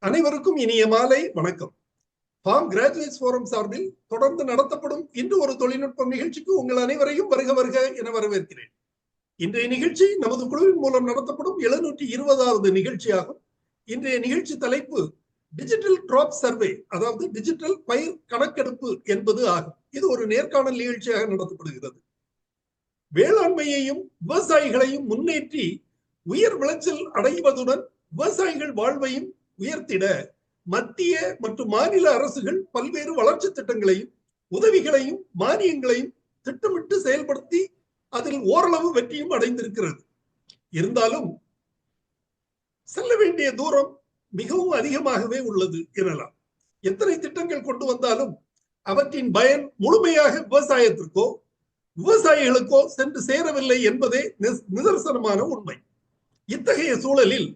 அனைவருக்கும் இனிய மாலை வணக்கம். ஃபார்ம் கிராஜுவேட்ஸ் ஃபோரம் சார்பில் தொடர்ந்து நடத்தப்படும் இன்று ஒரு தொழில்நுட்பம் நிகழ்ச்சிக்கு உங்கள் அனைவரையும் வருக வருக என வரவேற்கிறேன். இன்றைய நிகழ்ச்சி நமது குழுவின் மூலம் நடத்தப்படும் 720வது நிகழ்ச்சியாகும். இன்றைய நிகழ்ச்சி தலைப்பு டிஜிட்டல் கிராப் சர்வே, அதாவது டிஜிட்டல் பயிர் கணக்கெடுப்பு என்பது ஆகும். இது ஒரு நேர்காணல் நிகழ்ச்சியாக நடத்தப்படுகிறது. வேளாண்மையையும் விவசாயிகளையும் முன்னேற்றி உயர் விளைச்சல் அடைவதுடன் விவசாயிகள் வாழ்வையும் உயர்த்திட மத்திய மற்றும் மாநில அரசுகள் பல்வேறு வளர்ச்சி திட்டங்களையும் உதவிகளையும் மானியங்களையும் திட்டமிட்டு செயல்படுத்தி அதில் ஓரளவு வெற்றியும் அடைந்திருக்கிறது. இருந்தாலும் செல்ல வேண்டிய தூரம் மிகவும் அதிகமாகவே உள்ளது எனலாம். எத்தனை திட்டங்கள் கொண்டு வந்தாலும் அவற்றின் பயன் முழுமையாக விவசாயத்திற்கோ விவசாயிகளுக்கோ சென்று சேரவில்லை என்பதே நிதர்சனமான உண்மை. இத்தகைய சூழலில்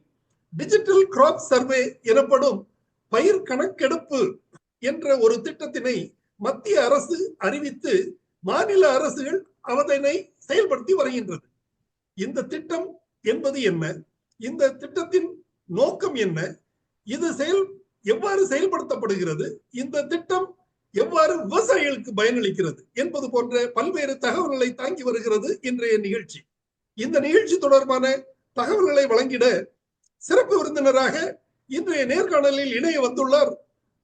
டிஜிட்டல் கிராப் சர்வே எனப்படும் பயிர் கணக்கெடுப்பு என்ற ஒரு திட்டத்தினை மத்திய அரசு அறிவித்து மாநில அரசுகள் அதனை செயல்படுத்தி வருகின்றது. இந்த திட்டம் என்பது என்ன? இந்த திட்டத்தின் நோக்கம் என்ன? இது எவ்வாறு செயல்படுத்தப்படுகிறது? இந்த திட்டம் எவ்வாறு விவசாயிகளுக்கு பயனளிக்கிறது என்பது போன்ற பல்வேறு தகவல்களை தாங்கி வருகிறது இன்றைய நிகழ்ச்சி. இந்த நிகழ்ச்சி தொடர்பான தகவல்களை வழங்கிட சிறப்பு விருந்தினராக இன்றைய நேர்காணலில் இணைய வந்துள்ளார்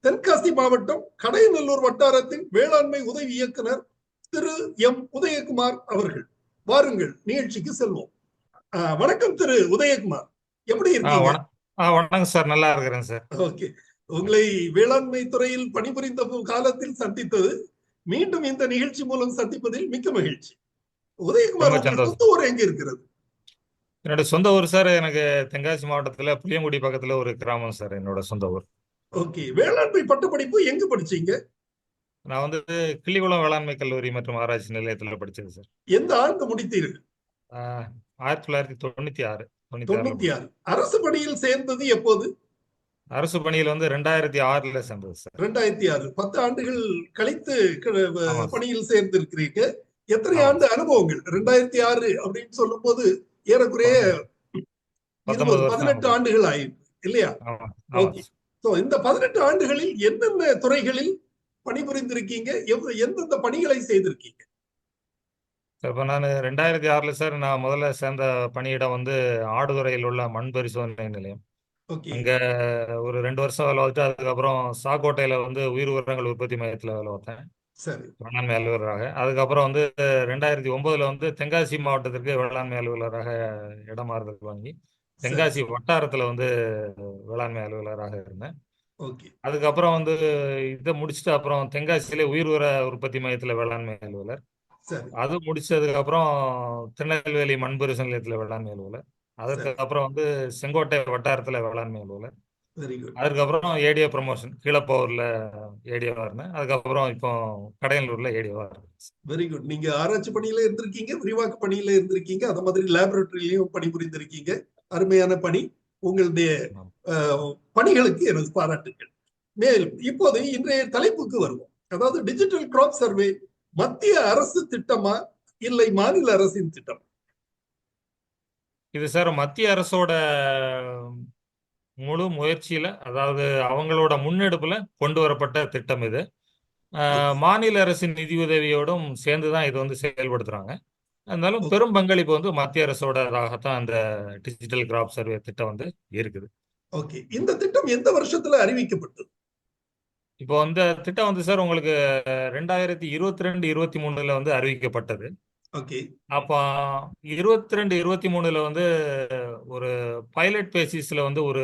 தென்காசி மாவட்டம் கடையநல்லூர் வட்டாரத்தின் வேளாண்மை உதவி இயக்குனர் திரு எம் உதயகுமார் அவர்கள். வாருங்கள், நிகழ்ச்சிக்கு செல்வோம். வணக்கம் திரு உதயகுமார், எப்படி இருக்கீங்க? வணக்கம் சார், நல்லா இருக்கிறேன் சார். ஓகே, உங்களை வேளாண்மை துறையில் பணிபுரிந்த காலத்தில் சந்தித்தது, மீண்டும் இந்த நிகழ்ச்சி மூலம் சந்திப்பதில் மிக்க மகிழ்ச்சி. உதயகுமார், சொந்த ஊர் எங்க இருக்கிறது? என்னோட சொந்த ஊர் சார், எனக்கு தென்காசி மாவட்டத்துல புளியங்குடி பக்கத்துல ஒரு கிராமம் சார் என்னோட சொந்த ஊர். ஓகே, வேளாண்மை பட்டப்படிப்பு எங்க படிச்சீங்க? நான் வந்து கிள்ளிகுளம் வேளாண்மை கல்லூரி மற்றும் ஆராய்ச்சி நிலையத்துல படிச்சது சார். எந்த ஆண்டு முடித்தீர்கள்? 1996. அரசு பணியில் சேர்ந்தது எப்போது? அரசு பணியில் வந்து 2006 சேர்ந்தது சார். 2006, 10 ஆண்டுகள் கழித்து பணியில் சேர்ந்திருக்கிறீங்க. எத்தனை ஆண்டு அனுபவங்கள்? 2006 அப்படின்னு சொல்லும் போது ஏறக்குறைய 18 ஆண்டுகள் ஆயிடுச்சு இல்லையா? இந்த 18 ஆண்டுகளில் என்னென்ன துறைகளில் பணிபுரிந்திருக்கீங்க? எந்தெந்த பணிகளை செய்திருக்கீங்க? இப்ப நான் 2006 சார், நான் முதல்ல சேர்ந்த பணியிடம் வந்து ஆடுதுறையில் உள்ள மண் பரிசோதனை நிலையம். அங்க ஒரு 2 வருஷம் வேலை பார்த்துட்டு அதுக்கப்புறம் சாக்கோட்டையில வந்து உயிர் உரங்கள் உற்பத்தி மையத்துல வேலை பார்த்தேன், வேளாண்மை அலுவலராக. அதுக்கப்புறம் வந்து 2009 வந்து தென்காசி மாவட்டத்திற்கு வேளாண்மை அலுவலராக இடமாறுதல் வாங்கி தென்காசி வட்டாரத்துல வந்து வேளாண்மை அலுவலராக இருந்தேன். அதுக்கப்புறம் வந்து இதை முடிச்சுட்டு அப்புறம் தென்காசியில உயிர் உர உற்பத்தி மையத்துல வேளாண்மை அலுவலர். அது முடிச்சதுக்கு அப்புறம் திருநெல்வேலி மண்பரிசு நிலையத்துல வேளாண்மை அலுவலர். அதுக்கப்புறம் வந்து செங்கோட்டை வட்டாரத்துல வேளாண்மை அலுவலர். அதுக்கப்புறம் ஏடிஓ ப்ரமோஷன் கீழப்போர்ல ஏடிஓவா இருந்தேன். அதுக்கப்புறம் இப்போ கடையனூர்ல ஏடிஓவா இருக்கேன். Very good. நீங்க ஆராய்ச்சி பணியில இருந்திருக்கீங்க, விரிவாக்க பணியில இருந்திருக்கீங்க, அதே மாதிரி லேபரட்டரியிலையும் பணிபுரிந்திருக்கீங்க. அருமையான பணி. உங்களுடைய பணிகளுக்கு எனது பாராட்டுகள். மேலும் இப்போது இன்றைய தலைப்புக்கு வருவோம். அதாவது டிஜிட்டல் கிராப் சர்வே மத்திய அரசு திட்டமா இல்லை மாநில அரசின் திட்டம்? இது சார் மத்திய அரசோட முழு முயற்சியில, அதாவது அவங்களோட முன்னெடுப்புல கொண்டு வரப்பட்ட திட்டம் இது. மாநில அரசின் நிதியுதவியோடும் சேர்ந்துதான் இது வந்து செயல்படுத்துறாங்க. இருந்தாலும் பெரும் பங்களிப்பு வந்து மத்திய அரசோடதாகத்தான் அந்த டிஜிட்டல் கிராப் சர்வே திட்டம் வந்து இருக்குது. ஓகே, இந்த திட்டம் எந்த வருஷத்துல அறிவிக்கப்பட்டது? இப்போ இந்த திட்டம் வந்து சார் உங்களுக்கு 2022-23 வந்து அறிவிக்கப்பட்டது. அப்போ 22-23 வந்து ஒரு பைலட் பேசிஸ்ல வந்து ஒரு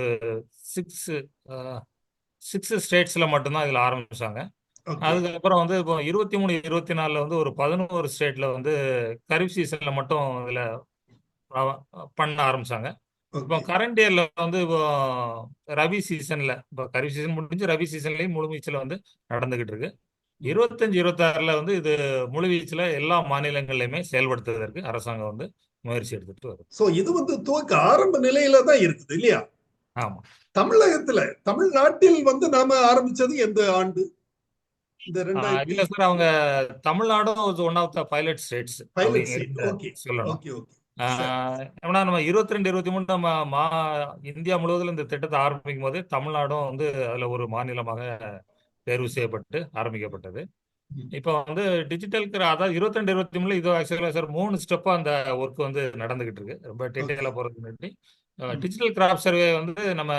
6 ஸ்டேட்ஸ்ல மட்டும்தான் இதுல ஆரம்பிச்சாங்க. அதுக்கப்புறம் வந்து இப்போ 23-24 வந்து ஒரு 11 ஸ்டேட்ல வந்து கரீப் சீசன்ல மட்டும் இதுல பண்ண ஆரம்பிச்சாங்க. இப்போ கரண்ட் இயர்ல வந்து இப்போ ரவி சீசன்ல, இப்போ கரீப் சீசன் முடிஞ்சு ரவி சீசன்லயும் முழுவீச்சுல வந்து நடந்துகிட்டு இருக்கு. 25-26 வந்து இது முழுவீச்சுல எல்லா மாநிலங்கள்லயுமே செயல்படுத்துவதற்கு அரசாங்கம் வந்து முயற்சி எடுத்துட்டு வருது. சோ இது வந்து துவக்க ஆரம்ப நிலையில தான் இருக்குது இல்லையா? ஆமா. தமிழகத்துல, தமிழ்நாட்டில் வந்து நாம ஆரம்பிச்சது எந்த ஆண்டு? இல்ல சார், அவங்க தமிழ்நாடும் one of the pilot states சொல்லணும். சரி. ஏன்னா நம்ம 22, 23 நம்ம இந்தியா முழுவதும் இந்த திட்டத்தை ஆரம்பிக்கும் போதே தமிழ்நாடும் வந்து அதுல ஒரு மாநிலமாக தேர்வு செய்யப்பட்டு ஆரம்பிக்கப்பட்டது. ம். இப்போ வந்து டிஜிட்டல் அதாவது 22, 23 இது ஆக்சுவலா சார் 3 ஸ்டெப்பா அந்த ஒர்க் வந்து நடந்துகிட்டு இருக்கு. ரொம்ப ஓகே. டீட்டெயிலா போறதுக்கு முன்னாடி ம். டிஜிட்டல் கிராப் சர்வே வந்து நம்ம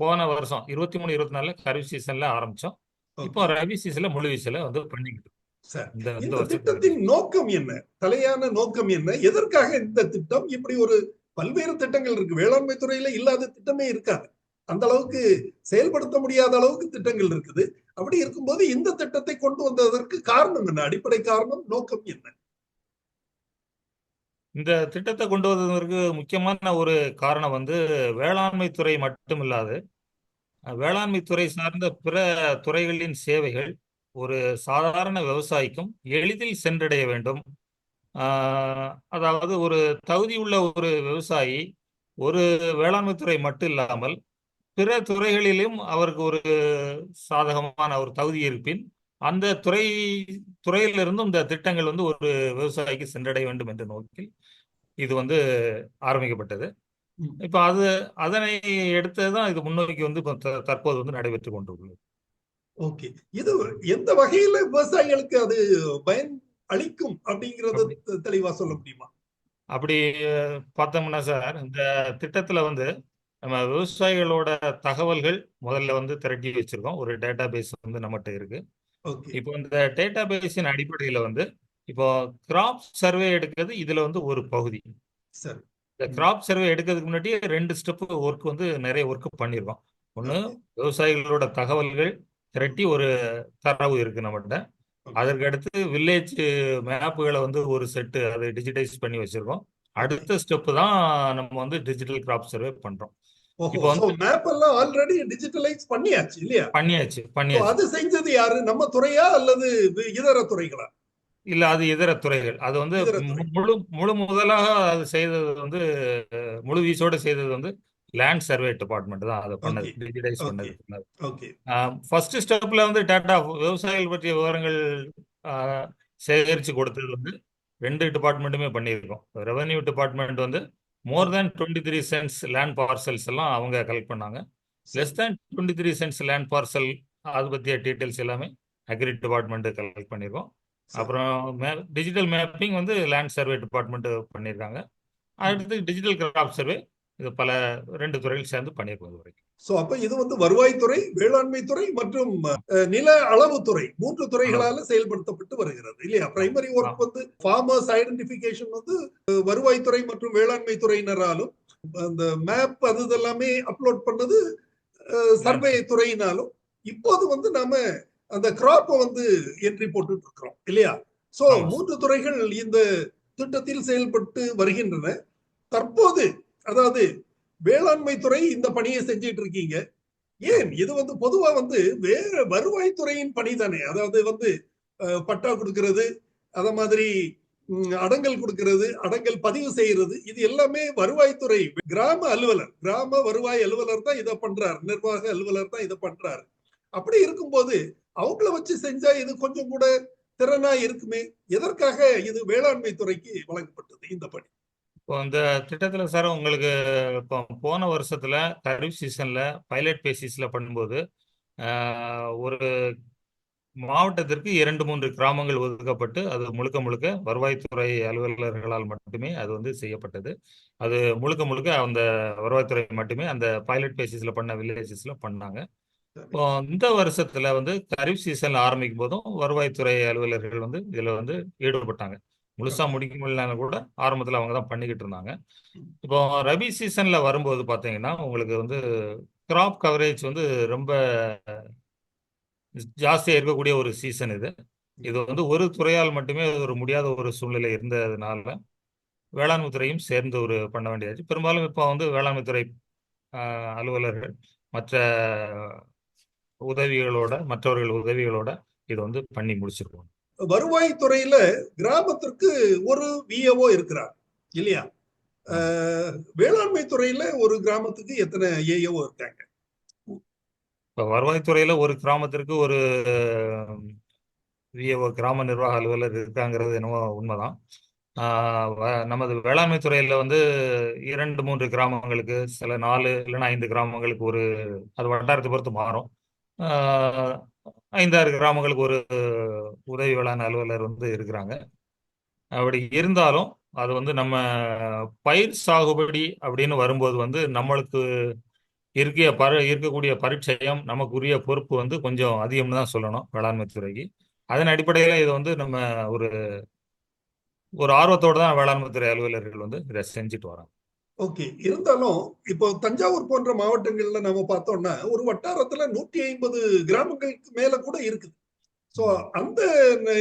போன வருஷம் 23, 24 கரீஃப் சீசன்ல ஆரம்பிச்சோம். இப்போ ஓகே. ரபி சீசன்ல முழு வீச்சுல வந்து பண்ணிக்கிட்டு இருக்கோம். சரி. இந்த இந்த இந்த வருஷம் திட்டத்தின் நோக்கம் என்ன? தலையான நோக்கம் என்ன? எதற்காக இந்த திட்டம்? இப்படி ஒரு பல்வேறு திட்டங்கள் இருக்கு. வேளாண்மை துறையில இல்லாத திட்டமே இருக்காது. அந்த அளவுக்கு செயல்படுத்த முடியாத அளவுக்கு திட்டங்கள் இருக்குது. அப்படி இருக்கும்போது இந்த திட்டத்தை கொண்டு வந்ததற்கு காரணம் என்ன? அடிப்படை காரணம், நோக்கம் என்ன? இந்த திட்டத்தை கொண்டு வந்ததற்கு முக்கியமான ஒரு காரணம் வந்து வேளாண்மை துறை மட்டும் இல்லாது வேளாண்மை துறை சார்ந்த பிற துறைகளின் சேவைகள் ஒரு சாதாரண விவசாயிக்கும் எளிதில் சென்றடைய வேண்டும். அதாவது ஒரு தகுதியுள்ள ஒரு விவசாயி ஒரு வேளாண்மை துறை மட்டும் இல்லாமல் பிற துறைகளிலும் அவருக்கு ஒரு சாதகமான ஒரு தகுதி இருப்பின் அந்த துறையிலிருந்தும் இந்த திட்டங்கள் வந்து ஒரு விவசாயிக்கு சென்றடைய வேண்டும் என்ற நோக்கில் இது வந்து ஆரம்பிக்கப்பட்டது. ம். இப்ப அதனை எடுத்ததுதான் இது முன்னோக்கி வந்து இப்ப தற்போது வந்து நடைபெற்றுக் கொண்டுள்ளது. ஓகே. இது எந்த வகையில விவசாயிகளுக்கு அது பயன் அளிக்கும் அப்படிங்கறத அப்படி தெளிவா சொல்ல முடியுமா? அப்படி பார்த்தோம்னா சார் இந்த திட்டத்துல வந்து நம்ம விவசாயிகளோட தகவல்கள் முதல்ல வந்து திரட்டி வச்சிருக்கோம். ஒரு டேட்டா பேஸ் வந்து நம்மகிட்ட இருக்கு. ஓகே. இப்போ இந்த டேட்டா பேஸின் அடிப்படையில வந்து இப்போ கிராப் சர்வே எடுக்கிறது இதுல வந்து ஒரு பகுதி. சரி. இந்த ம். கிராப் சர்வே எடுக்கிறதுக்கு முன்னாடியே 2 ஸ்டெப் ஒர்க் வந்து நிறைய ஒர்க் பண்ணியிருக்கோம். ஒன்று ஓகே. விவசாயிகளோட தகவல்கள் திரட்டி ஒரு தரவு இருக்கு நம்மகிட்ட. ஓகே. அதற்கு அடுத்து வில்லேஜ் மேப்புகளை வந்து ஒரு செட்டு அதை டிஜிட்டைஸ் பண்ணி வச்சிருக்கோம். ஓகே. அடுத்த ஸ்டெப் தான் நம்ம வந்து டிஜிட்டல் கிராப் சர்வே பண்றோம். ஓஹோ! இப்போ சோ வந்து மேப் எல்லாம் ஆல்ரெடி டிஜிட்டலைஸ் பண்ணியாச்சு இல்லையா? பண்ணியாச்சு சோ பண்ணியாச்சு. அது செஞ்சது யாரு? நம்ம துறையா அல்லது இதர துறைகளா? இல்ல அது இதர துறைகள். அது வந்து இதர துறை. முழு முழு முதலாக அது செய்தது வந்து முழு வீச்சோட செய்தது வந்து லேண்ட் சர்வே டிபார்ட்மெண்ட் தான் அதை பண்ணது, ஓகே. Digitise okay. பண்ணது பண்ணது. ஓகே. ஃபர்ஸ்ட் ஸ்டெப்ல வந்து டேட்டா விவசாயிகள் பற்றிய விவரங்கள் சேகரித்து கொடுத்தது வந்து 2 டிபார்ட்மெண்ட்டுமே பண்ணியிருக்கோம். ரெவென்யூ டிபார்ட்மெண்ட் வந்து மோர் தேன் 23 சென்ட்ஸ் லேண்ட் பார்சல்ஸ் எல்லாம் அவங்க கலெக்ட் பண்ணாங்க. சரி. Less than 23 cents land parcel அது பற்றிய டீட்டெயில்ஸ் எல்லாமே அக்ரி டிபார்ட்மெண்ட் கலெக்ட் பண்ணியிருக்கோம். சரி. அப்புறம் டிஜிட்டல் மேப்பிங் வந்து லேண்ட் சர்வே டிபார்ட்மெண்ட் பண்ணியிருக்காங்க. ம். அடுத்து டிஜிட்டல் கிராப் சர்வே இது பல 2 துறைகள் சேர்ந்து பண்ணியிருக்கோம் இது வரைக்கும். சோ அப்ப இது வந்து வருவாய்த்துறை, வேளாண்மை துறை மற்றும் நில அளவுத்துறை 3 அளவு. துறைகளால செயல்படுத்தப்பட்டு வருகிறது இல்லையா? ஆமா. பிரைமரி ஒர்க் வந்து ஃபார்மர்ஸ் ஐடென்டிபிகேஷன் வந்து வருவாய்த்துறை மற்றும் வேளாண்மை துறையினராலும், அந்த மேப் அது இதெல்லாமே அப்லோட் பண்ணது லேண்ட் சர்வே துறையினாலும், இப்போது வந்து நாம அந்த கிராப்ப வந்து என்ட்ரி போட்டுட்டு இருக்கிறோம் இல்லையா? சோ ஆமா 3 துறைகள் இந்த திட்டத்தில் செயல்பட்டு வருகின்றன. தற்போது அதாவது வேளாண்மை துறை இந்த பணியை செஞ்சிட்டு இருக்கீங்க. ஏன் ஆமா. இது வந்து பொதுவா வந்து வேற வருவாய்த்துறையின் பணி தானே. அதாவது வந்து பட்டா கொடுக்கிறது, அத மாதிரி அடங்கல் கொடுக்கிறது, அடங்கல் பதிவு செய்யறது, இது எல்லாமே வருவாய்த்துறை கிராம அலுவலர், கிராம வருவாய் அலுவலர் தான் இதை பண்றாரு. நிர்வாக அலுவலர் தான் இதை பண்றாரு. அப்படி இருக்கும்போது அவங்கள வச்சு செஞ்சா இது கொஞ்சம் கூட திறனா இருக்குமே. எதற்காக இது வேளாண்மை துறைக்கு வழங்கப்பட்டது இந்த பணி? இப்போ இந்த திட்டத்துல சார் உங்களுக்கு இப்போ போன வருஷத்துல கரீஃப் சீசன்ல பைலட் பேசிஸ்ல பண்ணும்போது ஒரு மாவட்டத்திற்கு 2, 3 கிராமங்கள் ஒதுக்கப்பட்டு அது முழுக்க முழுக்க வருவாய்த்துறை அலுவலர்களால் மட்டுமே அது வந்து செய்யப்பட்டது. அது முழுக்க முழுக்க அந்த வருவாய்த்துறை மட்டுமே அந்த பைலட் பேசிஸ்ல பண்ண வில்லேஜஸ்ல பண்ணாங்க. சரி. இப்போ இந்த வருஷத்துல வந்து கரீஃப் சீசன்ல ஆரம்பிக்கும் போதும் வருவாய்த்துறை அலுவலர்கள் வந்து இதுல வந்து ஈடுபட்டாங்க. முழுசா ஓகே. முடிக்க முடியலனாலும் கூட ஆரம்பத்துல அவங்க தான் பண்ணிக்கிட்டு இருந்தாங்க. ம். இப்போ ரபி சீசன்ல வரும்போது பாத்தீங்கன்னா உங்களுக்கு வந்து கிராப் கவரேஜ் வந்து ரொம்ப ஜாஸ்தியா இருக்கக்கூடிய ஒரு சீசன் இது. இது வந்து ஒரு துறையால் மட்டுமே ஒரு முடியாத ஒரு சூழ்நிலை இருந்ததுனால வேளாண்மை துறையும் சேர்ந்து ஒரு பண்ண வேண்டியதாச்சு. பெரும்பாலும் இப்போ வந்து வேளாண்மை துறை அலுவலர்கள் மற்ற மற்றவர்கள் உதவிகளோட இதை வந்து பண்ணி முடிச்சிருக்கோம். வருவாய் துறையில கிராமத்திற்கு ஒரு விஏஓ இருக்கிறார் இல்லையா? ஆமா. வேளாண்மை துறையில ஒரு கிராமத்துக்கு எத்தனை ஏஓ இருக்காங்க? இப்போ வருவாய்த்துறையில ஒரு கிராமத்திற்கு ஒரு விஏஓ கிராம நிர்வாக அலுவலர் இருக்காங்கிறது என்னவோ உண்மைதான். நமது வேளாண்மை துறையில வந்து 2-3 கிராமங்களுக்கு, சில 4 இல்லைன்னா 5 கிராமங்களுக்கு ஒரு, அது வட்டாரத்தை பொறுத்து மாறும். 5-6 கிராமங்களுக்கு ஒரு உதவி வேளாண் அலுவலர் வந்து இருக்கிறாங்க. அப்படி இருந்தாலும் அது வந்து நம்ம பயிர் சாகுபடி அப்படின்னு வரும்போது வந்து நம்மளுக்கு இருக்கக்கூடிய பரிச்சயம், நமக்குரிய பொறுப்பு வந்து கொஞ்சம் அதிகம்னு தான் சொல்லணும் வேளாண்மை துறைக்கு. அதன் அடிப்படையில் இது வந்து நம்ம ஒரு ஒரு ஆர்வத்தோடு தான் வேளாண்மை துறை அலுவலர்கள் வந்து இதை செஞ்சுட்டு வராங்க. ஓகே. இருந்தாலும் இப்போ தஞ்சாவூர் போன்ற மாவட்டங்கள்ல நம்ம பார்த்தோம்னா ஒரு வட்டாரத்துல 150 கிராமங்களுக்கு மேல கூட இருக்குது. சோ அந்த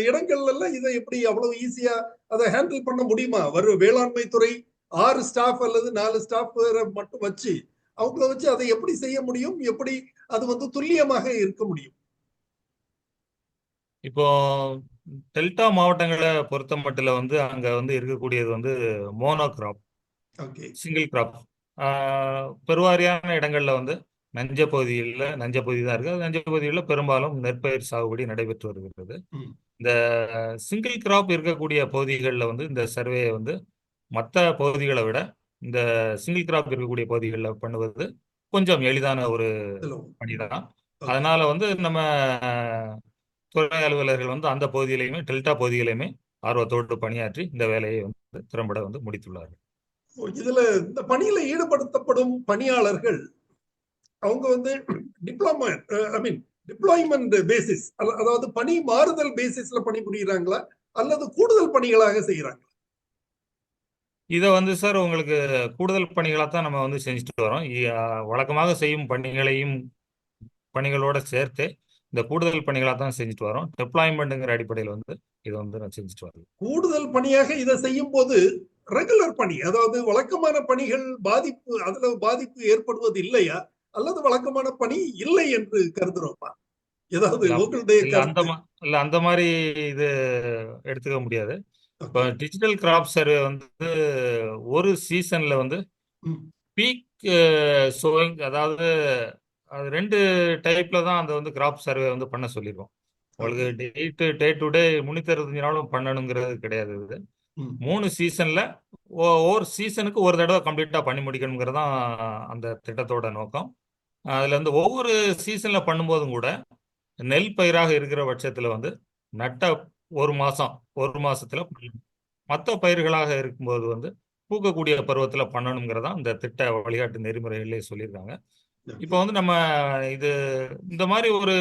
இடங்கள்ல எல்லாம் இதை எப்படி அவ்வளவு ஈஸியா அதை ஹேண்டில் பண்ண முடியுமா? வேளாண்மை துறை 6 ஸ்டாஃப் அல்லது 4 ஸ்டாஃப் மட்டும் வச்சு அவங்கள வச்சு அதை எப்படி செய்ய முடியும்? எப்படி அது வந்து துல்லியமாக இருக்க முடியும்? இப்போ டெல்டா மாவட்டங்களை பொறுத்த மட்டும் வந்து அங்க வந்து இருக்கக்கூடியது வந்து mono crop, okay. Single crop. பெருவாரியான இடங்கள்ல வந்து நஞ்ச பகுதி தான் இருக்கு. நஞ்ச பகுதிகளில் பெரும்பாலும் நெற்பயிர் சாகுபடி நடைபெற்று வருகிறது. இந்த சிங்கிள் கிராப் இருக்கக்கூடிய பகுதிகளில் வந்து இந்த சர்வேயை வந்து மற்ற பகுதிகளை விட இந்த சிங்கிள் கிராப் இருக்கக்கூடிய பகுதிகளில் பண்ணுவது கொஞ்சம் எளிதான ஒரு பணிதான். அதனால வந்து நம்ம துறை அலுவலர்கள் வந்து அந்த பகுதியிலையுமே டெல்டா பகுதியிலையுமே ஆர்வத்தோடு பணியாற்றி இந்த வேலையை வந்து திறம்பட வந்து முடித்துள்ளார்கள். இதுல இந்த பணியில ஈடுபடுத்தப்படும் பணியாளர்கள் அவங்க வந்து டிப்ளாய்மெண்ட் பேசிஸ், அதாவது பணி மாறுதல் பேசிஸ்ல பணிபுரியுறாங்களா அல்லது கூடுதல் பணிகளாக செய்யறாங்க? இதை வந்து சார் உங்களுக்கு கூடுதல் பணிகளாக தான் நம்ம வந்து செஞ்சுட்டு வரோம். வழக்கமாக செய்யும் பணிகளோட சேர்த்து இந்த கூடுதல் பணிகளாக தான் செஞ்சுட்டு வரோம். டிப்ளாய்மெண்ட்டுங்கிற அடிப்படையில் வந்து இதை வந்து நான் செஞ்சுட்டு வரேன். கூடுதல் பணியாக இதை செய்யும் போது ரெகுலர் பணி, அதாவது வழக்கமான பணிகள் பாதிப்பு ஏற்படுவது இல்லையா அல்லது வழக்கமான பணி இல்லை என்று கருதுறோமா? ஏதாவது அந்த மாதிரி இது எடுத்துக்க முடியாது. இப்போ டிஜிட்டல் கிராப் சர்வே வந்து ஒரு சீசன்ல வந்து பீக் சோயிங், அதாவது அது 2 டைப்ல தான் அந்த வந்து கிராப் சர்வே வந்து பண்ண சொல்லியிருக்கோம். உங்களுக்கு டே டு டே 365 நாளும் பண்ணணுங்கிறது கிடையாது. இது 3 சீசன்ல ஒவ்வொரு சீசனுக்கு ஒரு தடவை கம்ப்ளீட்டா பண்ணி முடிக்கணுங்கிறது தான் அந்த திட்டத்தோட நோக்கம். அதுல வந்து ஒவ்வொரு சீசன்ல பண்ணும்போதும் கூட நெல் பயிராக இருக்கிற பட்சத்துல வந்து நட்ட ஒரு மாசத்துல மற்ற பயிர்களாக இருக்கும்போது வந்து பூக்கக்கூடிய பருவத்துல பண்ணணுங்கிறதா இந்த திட்ட வழிகாட்டு நெறிமுறைகளே சொல்லியிருக்காங்க. இப்போ வந்து நம்ம இந்த மாதிரி ஒரு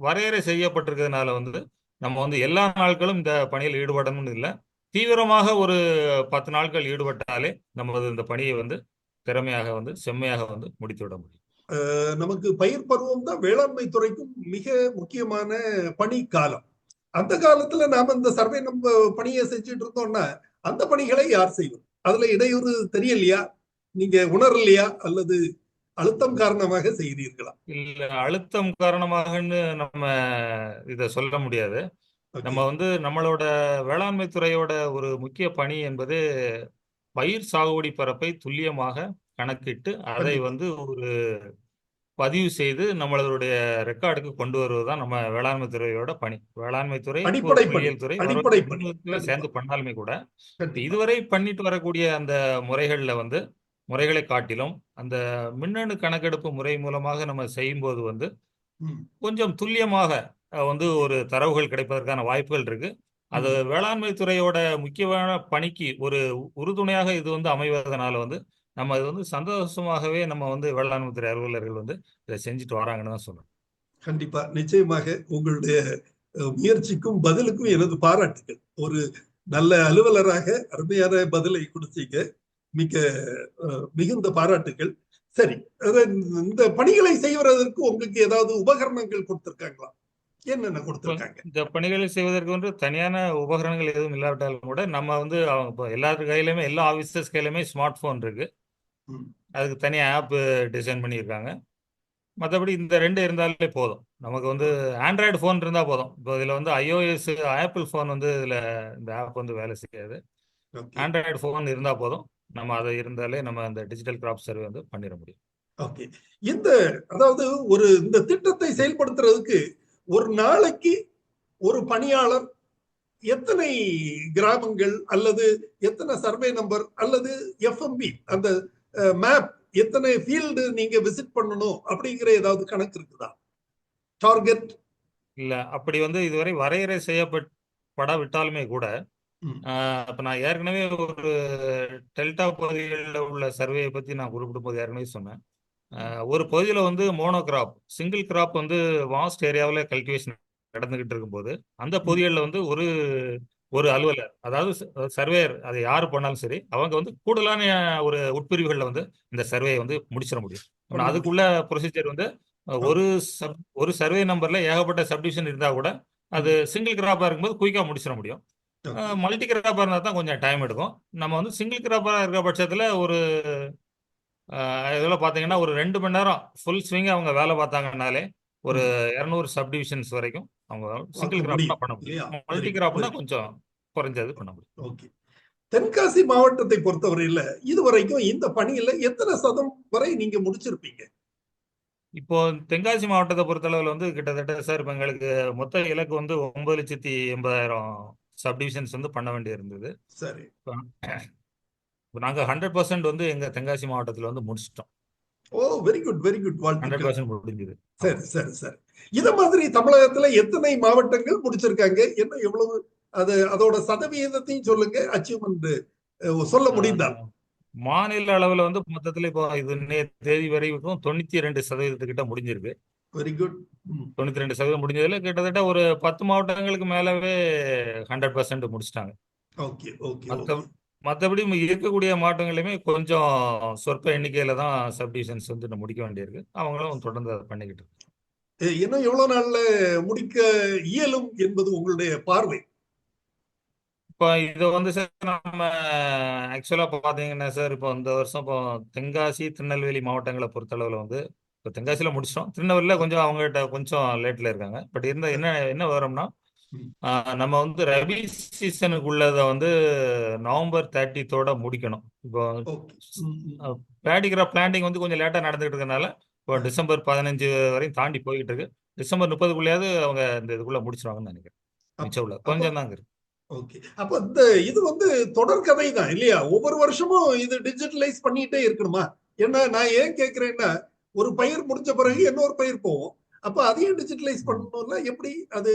வரையறை செய்யப்பட்டிருக்கிறதுனால வந்து நம்ம வந்து எல்லா நாட்களும் இந்த பணியில் ஈடுபடணும்னு இல்லை. தீவிரமாக ஒரு 10 நாட்கள் ஈடுபட்டாலே நமது இந்த பணியை வந்து திறமையாக வந்து செம்மையாக வந்து முடித்துவிட முடியும். நமக்கு பயிர் பருவம் தான் வேளாண்மை துறைக்கும் மிக முக்கியமான பணி காலம். அந்த காலத்துல நாம இந்த சர்வே நம்ம பணியை செஞ்சுட்டு இருந்தோம்னா அந்த பணிகளை யார் செய்வது? அதுல இடையூறு தெரியலையா, நீங்க உணரலையா, அல்லது அழுத்தம் காரணமாக செய்கிறீர்களா? இல்ல, அழுத்தம் காரணமாகன்னு நம்ம இத சொல்ல முடியாது. நம்ம வந்து நம்மளோட வேளாண்மை துறையோட ஒரு முக்கிய பணி என்பது பயிர் சாகுபடி பரப்பை துல்லியமாக கணக்கிட்டு அதை வந்து ஒரு பதிவு செய்து நம்மளுடைய ரெக்கார்டுக்கு கொண்டு வருவதுதான் நம்ம வேளாண்மை துறையோட பணி. வேளாண்மை துறை, புள்ளியியல் துறை சேர்ந்து பண்ணாலுமே கூட இதுவரை பண்ணிட்டு வரக்கூடிய அந்த முறைகளை காட்டிலும் அந்த மின்னணு கணக்கெடுப்பு முறை மூலமாக நம்ம செய்யும்போது வந்து கொஞ்சம் துல்லியமாக வந்து ஒரு தரவுகள் கிடைப்பதற்கான வாய்ப்புகள் இருக்கு. அது வேளாண்மை துறையோட முக்கியமான பணிக்கு ஒரு உறுதுணையாக இது வந்து அமைவதனால வந்து நம்ம இது வந்து சந்தோஷமாகவே நம்ம வந்து வேளாண்மை துறை அலுவலர்கள் வந்து இதை செஞ்சுட்டு வராங்கன்னு தான் சொல்லணும். கண்டிப்பா, நிச்சயமாக உங்களுடைய முயற்சிக்கும் பதிலுக்கும் எனது பாராட்டுகள். ஒரு நல்ல அலுவலராக அருமையான பதிலை கொடுத்தீங்க. மிகுந்த பாராட்டுகள். சரி, இந்த பணிகளை செய்வதற்கு உங்களுக்கு ஏதாவது உபகரணங்கள் கொடுத்திருக்காங்களா? என்னென்ன கொடுத்திருக்காங்க? இந்த பணிகளை செய்வதற்கு வந்து தனியான உபகரணங்கள் எதுவும் இல்லாவிட்டாலும் கூட நம்ம வந்து அவங்க எல்லாரு கையிலுமே, எல்லா ஆபீசர்ஸ் கையிலுமே ஸ்மார்ட் போன் இருக்கு. அதுக்கு தனியா ஆப் டிசைன் பண்ணியிருக்காங்க. மற்றபடி இந்த 2 இருந்தாலே போதும். நமக்கு வந்து ஆண்ட்ராய்டு ஃபோன் இருந்தா போதும். இப்போ இதுல வந்து iOS, ஆப்பிள் ஃபோன் வந்து இதுல இந்த ஆப் வந்து வேலை செய்யாது. ஆண்ட்ராய்டு ஃபோன் இருந்தா போதும். நம்ம அதை இருந்தாலே நம்ம அந்த டிஜிட்டல் கிராப் சர்வே வந்து பண்ணிட முடியும். ஓகே. அதாவது இந்த திட்டத்தை செயல்படுத்துறதுக்கு ஒரு நாளைக்கு ஒரு பணியாளர் எத்தனை கிராமங்கள் அல்லது எத்தனை சர்வே நம்பர் அல்லது எஃப்எம்பி அந்த மேப் எத்தனை ஃபீல்டு நீங்க விசிட் பண்ணணும் அப்படிங்கிற ஏதாவது கணக்கு இருக்குதா? டார்கெட் இல்ல அப்படி வந்து இதுவரை வரையறை செய்யப்படாவிட்டாலுமே கூட இப்ப நான் ஏற்கனவே ஒரு டெல்டா பகுதிகளில் உள்ள சர்வேயை பத்தி நான் குறிப்பிடும் போது ஏற்கனவே சொன்னேன். ஒரு பகுதியில் வந்து மோனோ கிராப் சிங்கிள் கிராப் வந்து வாஸ்ட் ஏரியாவில் கல்டிவேஷன் நடந்துகிட்டு இருக்கும்போது அந்த பகுதிகளில் வந்து ஒரு அலுவலர், அதாவது சர்வேயர், அதை யாரு பண்ணாலும் சரி, அவங்க வந்து கூடுதலான ஒரு உட்பிரிவுகளில் வந்து இந்த சர்வேயை வந்து முடிச்சிட முடியும். அதுக்குள்ள ப்ரொசீஜர் வந்து ஒரு சர்வே நம்பர்ல ஏகப்பட்ட சப்டிவிஷன் இருந்தா கூட அது சிங்கிள் கிராப்பா இருக்கும்போது குயிக்கா முடிச்சிட முடியும். மல்டி கிராப்பா இருந்தா தான் கொஞ்சம் டைம் எடுக்கும். நம்ம வந்து சிங்கிள் கிராப்பா இருக்கிற பட்சத்துல இதில் பார்த்தீங்கன்னா ஒரு 2 மணி நேரம் ஃபுல் ஸ்விங் அவங்க வேலை பார்த்தாங்கன்னாலே ஒரு 200 சப்டிவிஷன்ஸ் வரைக்கும் அவங்க சிங்கிள் கிராப்னா பண்ண முடியும். மல்டி கிராப்னா கொஞ்சம் குறைஞ்சது பண்ண முடியும். ஓகே. தென்காசி மாவட்டத்தை பொறுத்தவரையில இதுவரைக்கும் இந்த பணியில எத்தனை சதம் வரை நீங்க முடிச்சிருப்பீங்க? இப்போ தென்காசி மாவட்டத்தை பொறுத்தளவில் வந்து கிட்டத்தட்ட சார் இப்போ எங்களுக்கு மொத்த இலக்கு வந்து 9,80,000 சப்டிவிஷன்ஸ் வந்து பண்ண வேண்டி இருந்தது. சரி. இப்போ நாங்கள் 100% வந்து எங்க தென்காசி மாவட்டத்தில் வந்து முடிச்சிட்டோம். ஓ, வெரி குட் வெரி குட். 100% முடிஞ்சது. சரி சரி சரி. இத மாதிரி தமிழகத்துல எத்தனை மாவட்டங்கள் முடிச்சிருக்காங்க, என்ன எவ்வளவு, அதோட சதவீதத்தையும் சொல்லுங்க, அச்சீவ்மெண்ட் சொல்ல முடிந்தா. மாநில அளவுல வந்து மொத்தத்துல இப்போ இது தேதி வரைக்கும் 92% முடிஞ்சிருக்கு. Very good. 92% முடிஞ்சதுல கிட்டத்தட்ட ஒரு 10 மாவட்டங்களுக்கு மேலவே 100% முடிச்சிட்டாங்க. Okay okay. மற்றபடி இருக்கக்கூடிய மாவட்டங்களையுமே கொஞ்சம் சொற்ப எண்ணிக்கையில தான் சப்டிவிஷன்ஸ் வந்து முடிக்க வேண்டியிருக்கு. அவங்களும் தொடர்ந்து அதை பண்ணிக்கிட்டு இருக்கு. இன்னும் எவ்வளவு நாள்ல முடிக்க இயலும் என்பது உங்களுடைய பார்வை? இப்போ இதை வந்து சார் நம்ம ஆக்சுவலாக இப்போ பார்த்தீங்கன்னா சார், இப்போ இந்த வருஷம் இப்போ தென்காசி திருநெல்வேலி மாவட்டங்களை பொறுத்தளவில் வந்து இப்போ தென்காசியில் முடிச்சிட்டோம். திருநெல்வேலியில் கொஞ்சம் அவங்ககிட்ட கொஞ்சம் லேட்டில் இருக்காங்க. பட் இருந்தால் என்ன விவரம்னா, நம்ம வந்து ரபி சீசனுக்குள்ளதை வந்து நவம்பர் 30 முடிக்கணும். இப்போ பேடி கிராப் பிளான்டிங் வந்து கொஞ்சம் லேட்டாக நடந்துகிட்டு இருக்கனால இப்போ டிசம்பர் 15 வரையும் தாண்டி போய்கிட்டு இருக்கு. டிசம்பர் 30க்குள்ளேயாவது அவங்க இந்த இதுக்குள்ள முடிச்சிருவாங்கன்னு நினைக்கிறேன். மிச்சம் உள்ள கொஞ்சம் தாங்க இருக்கு. ஓகே. அப்ப இது வந்து தொடர்கதை தான் இல்லையா? ஒவ்வொரு வருஷமும் இது டிஜிட்டலைஸ் பண்ணிட்டே இருக்கணுமா? ஏன்னா நான் ஏன் கேட்கிறேன்னா, ஒரு பயிர் முடிஞ்ச பிறகு இன்னொரு பயிர் போவோம். அப்ப அதையும் டிஜிட்டலைஸ் பண்ணணும்ல, எப்படி அது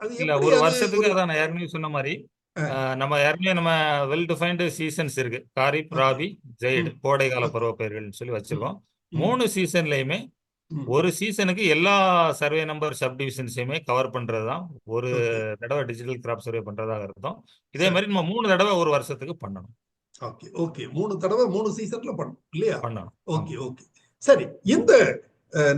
இல்ல ஒரு வருஷத்துக்கு அதான் நான் ஏற்கனவே சொன்ன மாதிரி நம்ம ஏற்கனவே நம்ம வெல் டிஃபைன்டு சீசன்ஸ் இருக்கு. காரிப், ராபி, ஜெய்டு, கோடைகால பருவ பயிர்கள்னு சொல்லி வச்சிருக்கோம். 3 சீசன்லயுமே ஒரு சீசனுக்கு எல்லா சர்வே நம்பர் சப்டிவிஷன்ஸையுமே கவர் பண்றதுதான் ஒரு தடவை டிஜிட்டல் கிராப் சர்வே பண்றதாக இருக்கும். இதே மாதிரி நம்ம 3 தடவை ஒரு வருஷத்துக்கு பண்ணணும். Okay okay. 3 தடவை 3 சீசன்ல பண்ணணும் இல்லையா? பண்ணணும். Okay okay. சரி, இந்த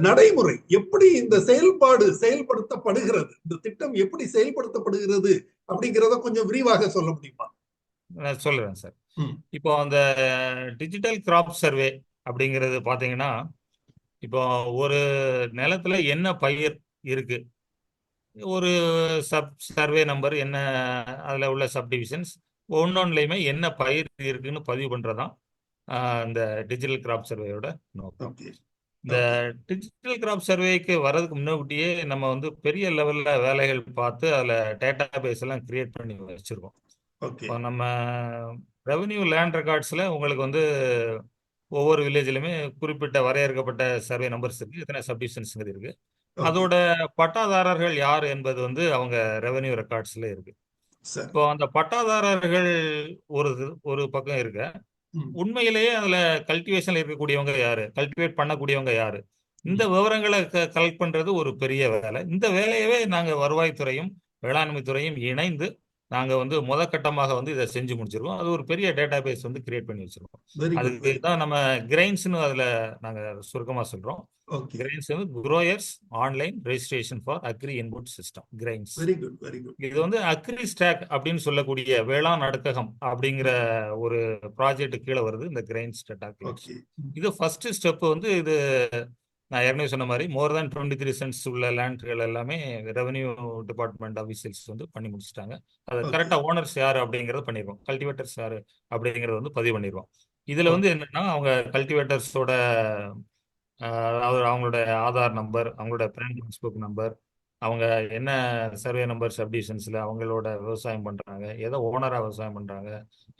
நடைமுறை எப்படி, இந்த செயல்படுத்தப்படுகிறது, இந்த திட்டம் எப்படி செயல்படுத்தப்படுகிறது அப்படிங்கிறத கொஞ்சம் விரிவாக சொல்ல முடியுமா? நான் சொல்றேன் சார். இப்போ அந்த டிஜிட்டல் கிராப் சர்வே அப்படிங்கிறது பாத்தீங்கன்னா, இப்போ ஒரு நிலத்துல என்ன பயிர் இருக்கு, ஒரு சர்வே நம்பர் என்ன, அதுல உள்ள சப்டிவிஷன்ஸ் ஒன்னொன்னுலையுமே என்ன பயிர் இருக்குன்னு பதிவு பண்றதுதான் இந்த டிஜிட்டல் கிராப் சர்வேயோட நோக்கம். இந்த டிஜிட்டல் கிராப் சர்வேக்கு வர்றதுக்கு முன்னாடியே நம்ம வந்து பெரிய லெவல்ல வேலைகள் பார்த்து அதுல டேட்டா பேஸ் எல்லாம் கிரியேட் பண்ணி வச்சிருக்கோம். இப்போ நம்ம ரெவன்யூ லேண்ட் ரெக்கார்ட்ஸ்ல உங்களுக்கு வந்து ஒவ்வொரு வில்லேஜ்லயுமே குறிப்பிட்ட வரையறுக்கப்பட்ட சர்வே நம்பர்ஸ் இருக்கு, எத்தனை சப்டிவிஷன்ஸ் இருக்கு, அதோட பட்டாதாரர்கள் யார் என்பது வந்து அவங்க ரெவன்யூ ரெக்கார்ட்ஸ்ல இருக்கு. இப்போ அந்த பட்டாதாரர்கள் ஒரு பக்கம் இருக்க, உண்மையிலேயே அதுல கல்டிவேஷன்ல இருக்கக்கூடியவங்க யாரு, கல்டிவேட் பண்ணக்கூடியவங்க யாரு, இந்த விவரங்களை கலெக்ட் பண்றது ஒரு பெரிய வேலை. இந்த வேலையவே நாங்க வருவாய்த்துறையும் வேளாண்மை துறையும் இணைந்து நாங்க வந்து முதற்கட்டமாக வந்து இதை செஞ்சு முடிச்சிருக்கோம். அது ஒரு பெரிய டேட்டா பேஸ் வந்து கிரியேட் பண்ணி வச்சிருக்கோம். அதுக்கு தான் நம்ம கிரெயின்ஸ்னு அதுல நாங்க சுருக்கமா சொல்றோம். கிரெயின்ஸ் வந்து growers online registration for agri input system, GRAINS. இது வந்து அக்ரி ஸ்டாக் அப்படின்னு சொல்லக்கூடிய வேளாண் அடுக்ககம் அப்படிங்கிற ஒரு ப்ராஜெக்ட் கீழே வருது இந்த கிரெயின்ஸ் டேட்டா கலெக்ஷன். இது ஃபர்ஸ்ட் ஸ்டெப் வந்து இது நான் ஏற்கனவே சொன்ன மாதிரி மோர் தேன் 23 சென்ட்ஸ் உள்ள லேண்ட்கள் எல்லாமே ரெவன்யூ டிபார்ட்மெண்ட் ஆஃபீஸர்ஸ் வந்து பண்ணி முடிச்சிட்டாங்க. அது கரெக்டா ஓனர்ஸ் யாரு அப்படிங்கறத பண்ணிடுவோம், கல்டிவேட்டர்ஸ் யாரு அப்படிங்கறத வந்து பதிவு பண்ணிடுவோம். இதுல வந்து என்னன்னா அவங்க கல்டிவேட்டர்ஸோட அவங்களோட ஆதார் நம்பர், அவங்களோட பிராண்ட் பாஸ்புக் நம்பர், அவங்க என்ன சர்வே நம்பர் சப்டிவிஷன்ஸ்ல அவங்களோட விவசாயம் பண்றாங்க, எதை ஓனரா விவசாயம் பண்றாங்க,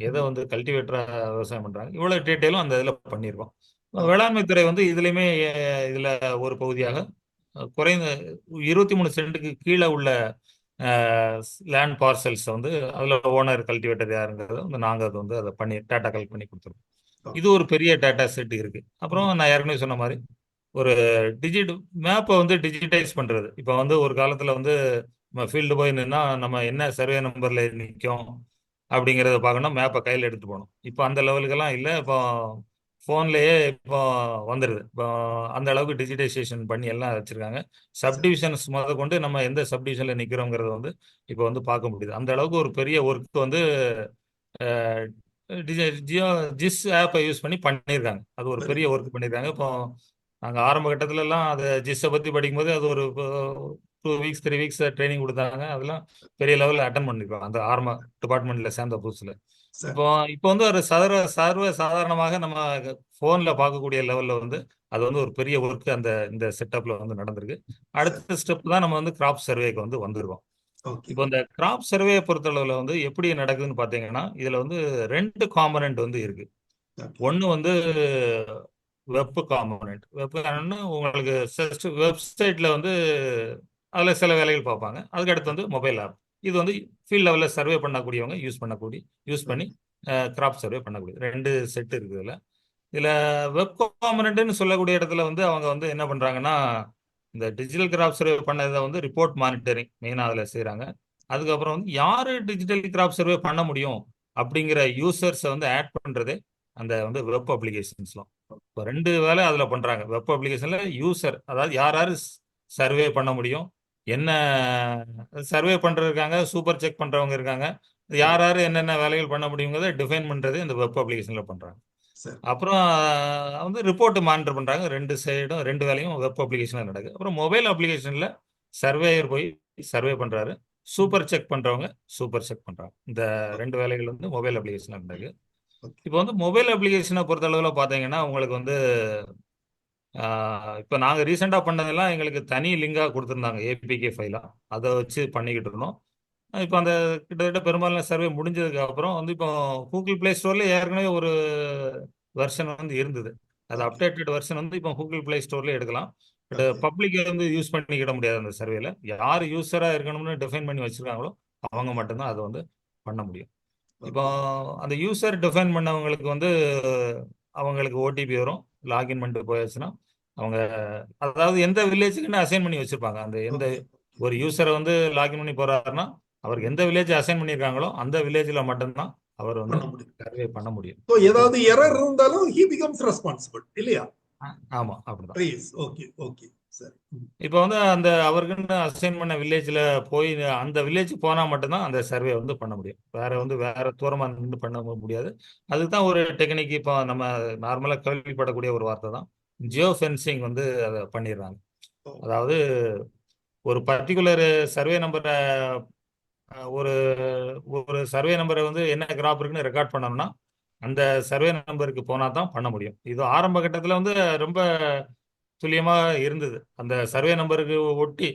எதை வந்து கல்டிவேட்டரா விவசாயம் பண்றாங்க, இவ்வளவு டீட்டெயிலும் அந்த இதில் பண்ணியிருக்கோம். வேளாண்மை துறை வந்து இதுலயுமே இதுல ஒரு பகுதியாக குறைந்த 23 சென்ட்டுக்கு கீழே உள்ள லேண்ட் பார்சல்ஸ் வந்து அதுல ஓனர் கல்டிவேட்டர் யாருங்கிறது வந்து நாங்க அது வந்து அதை பண்ணி டேட்டா கலெக்ட் பண்ணி கொடுத்துருவோம். இது ஒரு பெரிய டேட்டா செட் இருக்கு. அப்புறம் நான் ஏற்கனவே சொன்ன மாதிரி ஒரு மேப்பை வந்து டிஜிட்டைஸ் பண்றது. இப்போ வந்து ஒரு காலத்துல வந்து நம்ம ஃபீல்டு போய் நின்னா நம்ம என்ன சர்வே நம்பர்ல நிற்கும் அப்படிங்கிறத பார்க்கணும், மேப்பை கையில் எடுத்து போகணும். இப்போ அந்த லெவலுக்கெல்லாம் இல்லை. இப்போ ஃபோன்லேயே இப்போ வந்துடுது. இப்போ அந்த அளவுக்கு டிஜிட்டைசேஷன் பண்ணி எல்லாம் வச்சிருக்காங்க. சப்டிவிஷன்ஸ் முத கொண்டு நம்ம எந்த சப்டிவிஷன்ல நிற்கிறோங்கிறத வந்து இப்போ வந்து பார்க்க முடியுது. அந்த அளவுக்கு ஒரு பெரிய ஒர்க் வந்து ஜியோ ஜிஸ் ஆப்பை யூஸ் பண்ணி பண்ணியிருக்காங்க. அது ஒரு பெரிய ஒர்க் பண்ணியிருக்காங்க. இப்போ நாங்கள் ஆரம்ப கட்டத்துலலாம் அதை ஜிஸ்ஸை பற்றி படிக்கும்போது அது ஒரு 2 வீக்ஸ் 3 வீக்ஸ் ட்ரைனிங் கொடுத்தாங்க. அதெல்லாம் பெரிய லெவலில் அட்டன் பண்ணிருக்கோம் அந்த ஆரம்ப டிபார்ட்மெண்ட்டில் சேர்ந்த புதுசில். இப்போ இப்போ வந்து ஒரு சர்வ சாதாரணமாக நம்ம ஃபோனில் பார்க்கக்கூடிய லெவலில் வந்து அது வந்து ஒரு பெரிய ஒர்க் அந்த இந்த செட்டப்பில் வந்து நடந்திருக்கு. அடுத்த ஸ்டெப் தான் நம்ம வந்து கிராப் சர்வேக்கு வந்து வந்துருக்கோம். இப்போ இந்த கிராப் சர்வே பொறுத்தளவில் வந்து எப்படி நடக்குதுன்னு பார்த்தீங்கன்னா, இதில் வந்து 2 காம்பனண்ட் வந்து இருக்கு. ஒன்று வந்து வெப் காம்பனண்ட். வெப் உங்களுக்கு வெப்சைட்ல வந்து அதில் சில வேலைகள் பார்ப்பாங்க. அதுக்கு அடுத்து வந்து மொபைல் ஆப். இது வந்து ஃபீல்ட் லெவலில் சர்வே பண்ணக்கூடியவங்க யூஸ் பண்ணி கிராப் சர்வே பண்ணக்கூடிய 2 செட் இருக்குது இதில். இதில் வெப் காம்பனண்ட்னு சொல்லக்கூடிய இடத்துல வந்து அவங்க வந்து என்ன பண்ணுறாங்கன்னா, இந்த டிஜிட்டல் கிராப் சர்வே பண்ணதை வந்து ரிப்போர்ட் மானிட்டரிங் மெயினாக அதில் செய்கிறாங்க. அதுக்கப்புறம் வந்து யார் டிஜிட்டல் கிராப் சர்வே பண்ண முடியும் அப்படிங்கிற யூசர்ஸை வந்து ஆட் பண்ணுறது அந்த வந்து வெப் அப்ளிகேஷன்ஸ்லாம். இப்போ 2 வேலை அதில் பண்ணுறாங்க. வெப் அப்ளிகேஷனில் யூசர், அதாவது யார் யார் சர்வே பண்ண முடியும், என்ன சர்வே பண்ணுறதுக்காங்க, சூப்பர் செக் பண்ணுறவங்க இருக்காங்க, யார் யார் என்னென்ன வேலைகள் பண்ண முடியுங்கிறத டிஃபைன் பண்ணுறது இந்த வெப் அப்ளிகேஷனில் பண்ணுறாங்க. அப்புறம் வந்து ரிப்போர்ட் மானிட்டர் பண்ணுறாங்க. 2 சைடும் 2 வேலையும் வெப் அப்ளிகேஷனில் நடக்குது. அப்புறம் மொபைல் அப்ளிகேஷனில் சர்வேயர் போய் சர்வே பண்ணுறாரு, சூப்பர் செக் பண்ணுறவங்க சூப்பர் செக் பண்ணுறாங்க. இந்த 2 வேலைகள் வந்து மொபைல் அப்ளிகேஷனில் நடக்குது. இப்போ வந்து மொபைல் அப்ளிகேஷனை பொறுத்த அளவில் பார்த்தீங்கன்னா உங்களுக்கு வந்து இப்போ நாங்கள் ரீசெண்டாக பண்ணதெல்லாம் எங்களுக்கு தனி லிங்காக கொடுத்துருந்தாங்க, ஏபிகே ஃபைலாக. அதை வச்சு பண்ணிக்கிட்டு இருந்தோம். இப்போ அந்த கிட்டத்தட்ட பெரும்பாலான சர்வே முடிஞ்சதுக்கு அப்புறம் வந்து இப்போ கூகுள் பிளே ஸ்டோர்ல ஏற்கனவே ஒரு வெர்ஷன் வந்து இருந்தது. அது அப்டேட்டட் வெர்ஷன் வந்து இப்போ கூகுள் பிளே ஸ்டோர்ல எடுக்கலாம். பட் பப்ளிக் வந்து யூஸ் பண்ணிக்கிட முடியாது அந்த சர்வேல. யார் யூஸராக இருக்கணும்னு டிஃபைன் பண்ணி வச்சிருக்காங்களோ அவங்க மட்டும்தான் அதை வந்து பண்ண முடியும். இப்போ அந்த யூசர் டிஃபைன் பண்ணவங்களுக்கு வந்து அவங்களுக்கு ஓடிபி வரும். லாகின் பண்ணிட்டு போயாச்சுன்னா அவங்க, அதாவது எந்த வில்லேஜுக்குன்னு அசைன் பண்ணி வச்சிருப்பாங்க. அந்த எந்த ஒரு யூசரை வந்து லாகின் பண்ணி போறாருன்னா அவருக்கு எந்த வில்லேஜ் அசைன் பண்ணியிருக்காங்களோ அந்த வில்லேஜில் மட்டும்தான் அவர் வந்து சர்வே பண்ண முடியும். ஏதாவது எரர் இருந்தாலும் he becomes responsible இல்லையா? ஆமா, அப்படிதான். ஓகே ஓகே சரி. இப்போ வந்து அந்த அவருக்குன்னு அசைன் பண்ண வில்லேஜில் போய் அந்த வில்லேஜ் போனால் மட்டும்தான் அந்த சர்வே வந்து பண்ண முடியும். வேற தூரமாக நின்று பண்ண முடியாது. அதுக்கு தான் ஒரு டெக்னிக். இப்போ நம்ம நார்மலாக கேள்விப்படக்கூடிய ஒரு வார்த்தை தான் ஜியோ ஃபென்சிங் வந்து அதை பண்ணிடுறாங்க. அதாவது ஒரு பர்டிகுலர் சர்வே நம்பரை ஒரு ஒரு சர்வே நம்பரை வந்து என்ன கிராப் இருக்குன்னு ரெக்கார்ட் பண்ணணும்னா அந்த சர்வே நம்பருக்கு போனால் தான் பண்ண முடியும். இது ஆரம்ப கட்டத்தில் வந்து ரொம்ப துல்லியமாக இருந்தது. அந்த சர்வே நம்பருக்கு ஒட்டி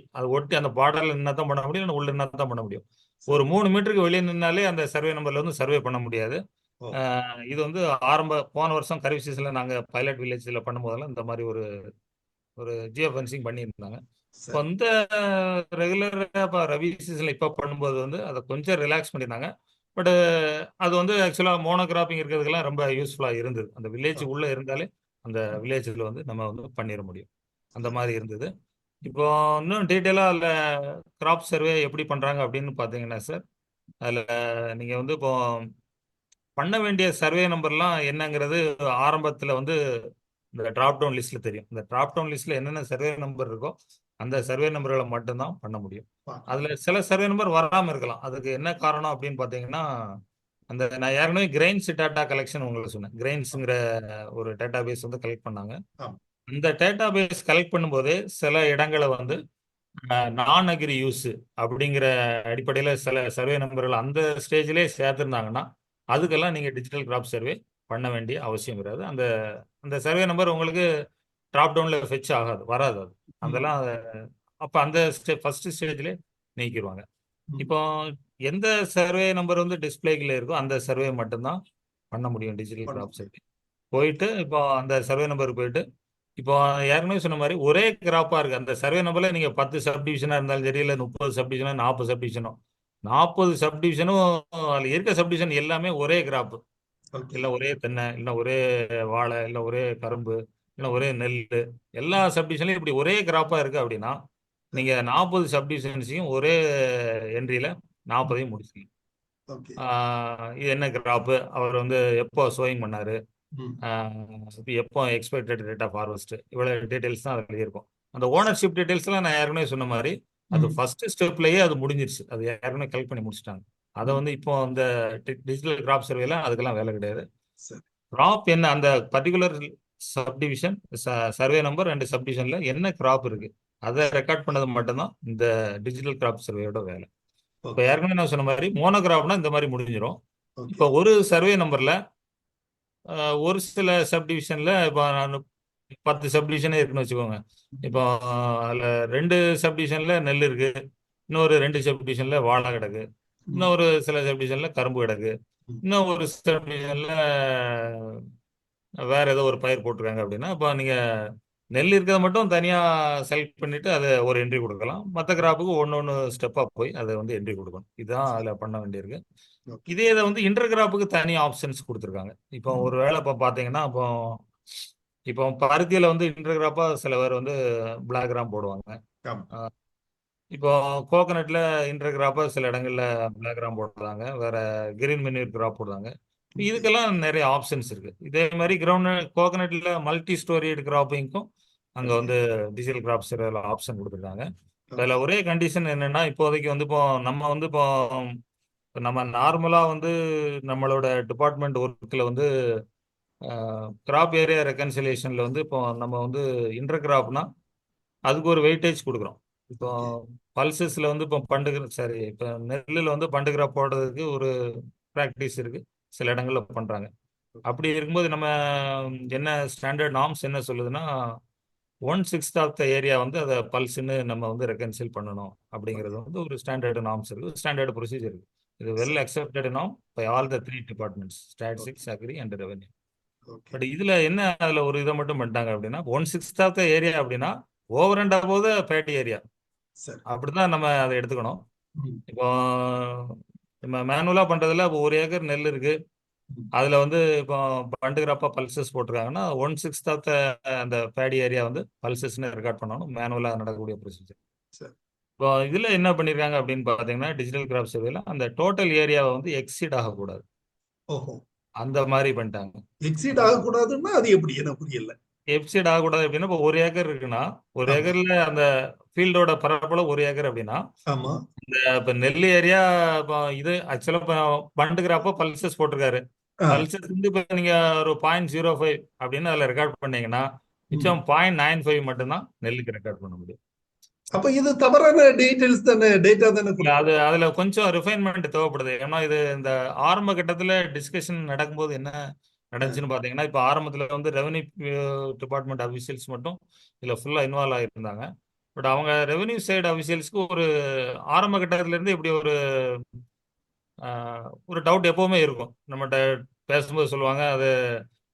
அந்த பார்டரில் நின்னா தான் பண்ண முடியும், இல்லை உள்ள நின்னா தான் பண்ண முடியும். ஒரு 3 மீட்டருக்கு வெளியே நின்னாலே அந்த சர்வே நம்பர்ல வந்து சர்வே பண்ண முடியாது. இது வந்து போன வருஷம் கரீஃப் சீசன்ல நாங்கள் பைலட் வில்லேஜில் பண்ணும்போதெல்லாம் இந்த மாதிரி ஒரு ஜியோ ஃபென்சிங் பண்ணியிருந்தாங்க. இப்போ இந்த ரெகுலராக இப்போ ரவி சீசனில் இப்போ பண்ணும்போது வந்து அதை கொஞ்சம் ரிலாக்ஸ் பண்ணியிருந்தாங்க. பட் அது வந்து ஆக்சுவலாக மோனோகிராப்பிங் இருக்கிறதுக்கெல்லாம் ரொம்ப யூஸ்ஃபுல்லாக இருந்தது. அந்த வில்லேஜ் உள்ளே இருந்தாலே அந்த வில்லேஜில் வந்து நம்ம வந்து பண்ணிட முடியும். அந்த மாதிரி இருந்தது. இப்போ இன்னும் டீட்டெயிலாக அதில் கிராப் சர்வே எப்படி பண்ணுறாங்க அப்படின்னு பார்த்தீங்கன்னா சார், அதில் நீங்கள் வந்து இப்போ பண்ண வேண்டிய சர்வே நம்பர்லாம் என்னங்கிறது ஆரம்பத்தில் வந்து இந்த டிராப் டவுன் லிஸ்ட்ல தெரியும். இந்த டிராப் டவுன் லிஸ்ட்ல என்னென்ன சர்வே நம்பர் இருக்கோ அந்த சர்வே நம்பர்களை மட்டும்தான் பண்ண முடியும். அதுல சில சர்வே நம்பர் வராமல் இருக்கலாம். அதுக்கு என்ன காரணம் அப்படின்னு பார்த்தீங்கன்னா, அந்த நான் ஏற்கனவே கிரெயின்ஸ் டேட்டா கலெக்ஷன் உங்களுக்கு சொன்னேன். கிரெயின்ஸுங்கிற ஒரு டேட்டா பேஸ் வந்து கலெக்ட் பண்ணாங்க. இந்த டேட்டா பேஸ் கலெக்ட் பண்ணும்போதே சில இடங்களை வந்து நான் அக்ரி யூஸ் அப்படிங்கிற அடிப்படையில் சில சர்வே நம்பர்கள் அந்த ஸ்டேஜ்லேயே சேர்த்துருந்தாங்கன்னா அதுக்கெல்லாம் நீங்கள் டிஜிட்டல் கிராப் சர்வே பண்ண வேண்டிய அவசியம் கிடையாது. அந்த சர்வே நம்பர் உங்களுக்கு டிராப் டவுன்ல ஃபெச் வராது. அது அதெல்லாம் அப்போ அந்த ஃபர்ஸ்ட் ஸ்டேஜ்ல நீக்கிடுவாங்க. இப்போ எந்த சர்வே நம்பர் வந்து டிஸ்பிளேக்கில் இருக்கோ அந்த சர்வே மட்டும்தான் பண்ண முடியும் டிஜிட்டல் கிராப் சர்வே. போயிட்டு இப்போ அந்த சர்வே நம்பருக்கு போயிட்டு இப்போ ஏற்கனவே சொன்ன மாதிரி ஒரே கிராப்பா இருக்கு. அந்த சர்வே நம்பர்ல நீங்க 10 சப்டிவிஷனா இருந்தாலும் சரி, இல்லை 30 சப்டிவிஷனோ 40 சப்டிவிஷனோ 40 சப்டிவிஷனும் அதில் இருக்க சப்டிவிஷன் எல்லாமே ஒரே கிராப், இல்லை ஒரே தென்னை, இல்லை ஒரே வாழை, இல்லை ஒரே கரும்பு, இல்லை ஒரே நெல், எல்லா சப்டிவிஷன்லையும் இப்படி ஒரே கிராப்பா இருக்கு அப்படின்னா நீங்க 40 சப்டிவிஷன்ஸையும் ஒரே என்ட்ரியில 40ஐயும் முடிச்சிக்கலாம். இது என்ன கிராப்பு, அவர் வந்து எப்போ சோயிங் பண்ணாரு, எப்போ எக்ஸ்பெக்டட் ரேட் ஆஃப் ஹார்வெஸ்ட், இவ்வளவு டீடைல்ஸ் தான் அதில் இருக்கும். அந்த ஓனர்ஷிப் டீடைல்ஸ்லாம் நான் ஏற்கனவே சொன்ன மாதிரி அது ஃபர்ஸ்ட் ஸ்டெப்லயே அது முடிஞ்சிருச்சு. அது ஏற்கனவே கலெக்ட் பண்ணி முடிச்சிட்டாங்க. அதை வந்து இப்போ அந்த டிஜிட்டல் கிராப் சர்வேல அதுக்கெல்லாம் வேலை கிடையாது. கிராப் என்ன, அந்த particular subdivision survey number and சப்டிவிஷன்ல என்ன கிராப் இருக்கு அதை ரெக்கார்ட் பண்ணது மட்டும்தான் இந்த டிஜிட்டல் கிராப் சர்வேயோட வேலை. இப்போ ஏற்கனவே நான் சொன்ன மாதிரி மோனோகிராப்னா இந்த மாதிரி முடிஞ்சிடும். இப்போ ஒரு சர்வே நம்பர்ல ஒரு சில சப்டிவிஷன்ல இப்போ நான் 10 சப்டிவிஷனே இருக்குன்னு வச்சுக்கோங்க. இப்போ அதில் 2 சப்டிவிஷன்ல நெல் இருக்கு, இன்னொரு 2 சப்டிவிஷன்ல வாழை கிடக்கு, இன்னொரு சில சப்டிவிஷன்ல கரும்பு கிடக்கு, இன்னும் ஒரு சப்டிவிஷன்ல வேற ஏதோ ஒரு பயிர் போட்டிருக்காங்க அப்படின்னா இப்போ நீங்க நெல் இருக்கிறத மட்டும் தனியா செலக்ட் பண்ணிட்டு அதை ஒரு என்ட்ரி கொடுக்கலாம். மற்ற கிராப்புக்கு ஒன்று ஸ்டெப்பா போய் அதை வந்து என்ட்ரி கொடுக்கணும். இதுதான் அதில் பண்ண வேண்டியிருக்கு. இதே இதை வந்து இன்டர் கிராப்புக்கு தனி ஆப்ஷன்ஸ் கொடுத்துருக்காங்க. இப்போ ஒரு வேளை இப்போ பார்த்தீங்கன்னா இப்போ பருத்தியில வந்து இன்டர் கிராப்பா சில பேர் வந்து பிளாக் கிராம் போடுவாங்க. இப்போ கோகனட்ல இன்டர் கிராப்பா சில இடங்கள்ல பிளாக் கிராம் போடுறாங்க, வேற கிரீன் மெனியூர் கிராப் போடுறாங்க. இதுக்கெல்லாம் நிறைய ஆப்ஷன்ஸ் இருக்கு. இதே மாதிரி கிரவுண்ட் கோகனட்ல மல்டி ஸ்டோரேஜ் கிராப்பிங்க்கும் அங்க வந்து டிஜிட்டல் கிராப் சர்வேல ஆப்ஷன் கொடுத்துருக்காங்க. அதில் ஒரே கண்டிஷன் என்னன்னா, இப்போதைக்கு வந்து இப்போ நம்ம நார்மலா வந்து நம்மளோட டிபார்ட்மெண்ட் ஒர்க்கில் வந்து கிராப் ஏரியா ரெக்கன்சிலேஷன்ல வந்து இப்போ நம்ம வந்து இன்டர் கிராப்னா அதுக்கு ஒரு வெயிட்டேஜ் கொடுக்குறோம். இப்போ பல்சஸ்ல வந்து இப்போ நெல்லில் வந்து பண்டு கிராப் போடுறதுக்கு ஒரு ப்ராக்டிஸ் இருக்கு, சில இடங்கள்ல பண்றாங்க. அப்படி இருக்கும்போது நம்ம என்ன ஸ்டாண்டர்ட் நார்ம்ஸ் என்ன சொல்லுதுன்னா 1/6 ஆஃப் த ஏரியா வந்து அதை பல்ஸ்ன்னு நம்ம வந்து ரெக்கன்சில் பண்ணணும் அப்படிங்கிறது வந்து ஒரு ஸ்டாண்டர்டு நார்ம்ஸ் இருக்கு, ஸ்டாண்டர்டு ப்ரொசீஜர் இருக்கு. இது well accepted norm by all the 3 departments, statistics, agri and revenue. But இதுல என்ன, அதுல ஒரு இதை மட்டும் பண்ணிட்டாங்க அப்படின்னா 1/6 ஆஃப் த ஏரியா அப்படின்னா over and above the paddy area, அப்படிதான் நம்ம அதை எடுத்துக்கணும். இப்போ நம்ம மேனுவலா பண்றதுல இப்போ 1 ஏக்கர் நெல் இருக்கு, அதுல வந்து இப்போ பண்டு கிராப்பா பல்சஸ் போட்டிருக்காங்கன்னா 1/6 ஆஃப் த அந்த பேடி ஏரியா வந்து பல்சஸ்ன்னு ரெக்கார்ட் பண்ணணும், மேனுவலா நடக்கக்கூடிய ப்ரொசீஜர். இப்போ இதுல என்ன பண்ணிருக்காங்க அப்படின்னு பாத்தீங்கன்னா டிஜிட்டல் கிராப் சர்வேல அந்த டோட்டல் ஏரியாவை வந்து எக்ஸீட் ஆகக்கூடாது, அந்த மாதிரி பண்ணிட்டாங்க. எக்ஸீட் ஆகக்கூடாதுன்னா அது எப்படி, எனக்கு புரியல. எக்ஸீட் ஆகக்கூடாது அப்படின்னா இப்போ 1 ஏக்கர் இருக்குன்னா 1 ஏக்கர்ல அந்த ஃபீல்டோட பரப்பளவு 1 ஏக்கர் அப்படின்னா இந்த இப்போ நெல் ஏரியா இப்போ இது ஆக்சுவலா இப்போ பண்டு கிராப்போ பல்சஸ் போட்டிருக்காரு, பல்சஸ் வந்து இப்போ நீங்க ஒரு 0.05 அப்படின்னு அதுல ரெக்கார்ட் பண்ணீங்கன்னா மிச்சம் 0.95 மட்டும்தான் நெல்லுக்கு ரெக்கார்ட் பண்ண முடியும். அப்ப இது தவறான டீடைல்ஸ் தானே, டேட்டா தானே. அது அதுல கொஞ்சம் ரிஃபைன்மெண்ட் தேவைப்படுது. ஏன்னா இது இந்த ஆரம்ப கட்டத்துல டிஸ்கஷன் நடக்கும்போது என்ன நடந்துச்சுன்னு பாத்தீங்கன்னா, இப்ப ஆரம்பத்துல வந்து ரெவன்யூ டிபார்ட்மெண்ட் அபிஷியல்ஸ் மட்டும் இதுல ஃபுல்லா இன்வால்வ் ஆகிருந்தாங்க. பட் அவங்க ரெவன்யூ சைடு அபிஷியல்ஸ்க்கு ஒரு ஆரம்ப கட்டத்துல இருந்து இப்படி ஒரு டவுட் எப்பவுமே இருக்கும். நம்மகிட்ட பேசும்போது சொல்லுவாங்க, அது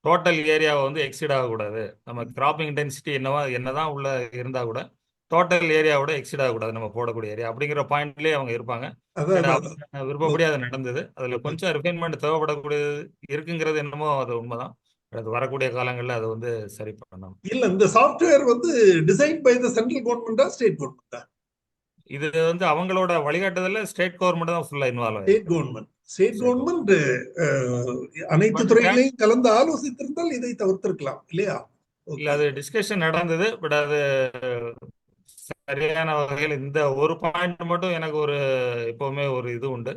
டோட்டல் ஏரியாவை வந்து எக்ஸீட் ஆகக்கூடாது, நம்ம கிராப்பிங் இன்டென்சிட்டி என்னதான் உள்ள இருந்தா கூட டோட்டல் ஏரியாவோட எக்ஸீட் ஆகக்கூடாது நம்ம போடக்கூடிய ஏரியா, அப்படிங்கிற பாயிண்ட்லயே அவங்க இருப்பாங்க. விருப்பப்படி அது நடந்தது. அதுல கொஞ்சம் ரிஃபைன்மெண்ட் தேவைப்படக்கூடியது இருக்குங்கிறது என்னமோ அது உண்மைதான். அது வரக்கூடிய காலங்கள்ல அது வந்து சரி பண்ணணும். இல்ல, இந்த சாஃப்ட்வேர் வந்து டிசைன் பை தி சென்ட்ரல் கவர்மெண்டா ஸ்டேட் கவர்மெண்டா? இது வந்து அவங்களோட வழிகாட்டுதல்ல ஸ்டேட் கவர்மெண்ட் தான் ஃபுல்லா இன்வால்வ் ஆகும். ஸ்டேட் கவர்மெண்ட் அனைத்து துறைகளையும் கலந்து ஆலோசித்திருந்தால் இதை தவிர்த்திருக்கலாம் இல்லையா? இல்ல, அது டிஸ்கஷன் நடந்தது. பட் அது சரியான வகையில் இந்த ஒரு பாயிண்ட் மட்டும் எனக்கு ஒரு எப்பவுமே ஒரு இது உண்டு.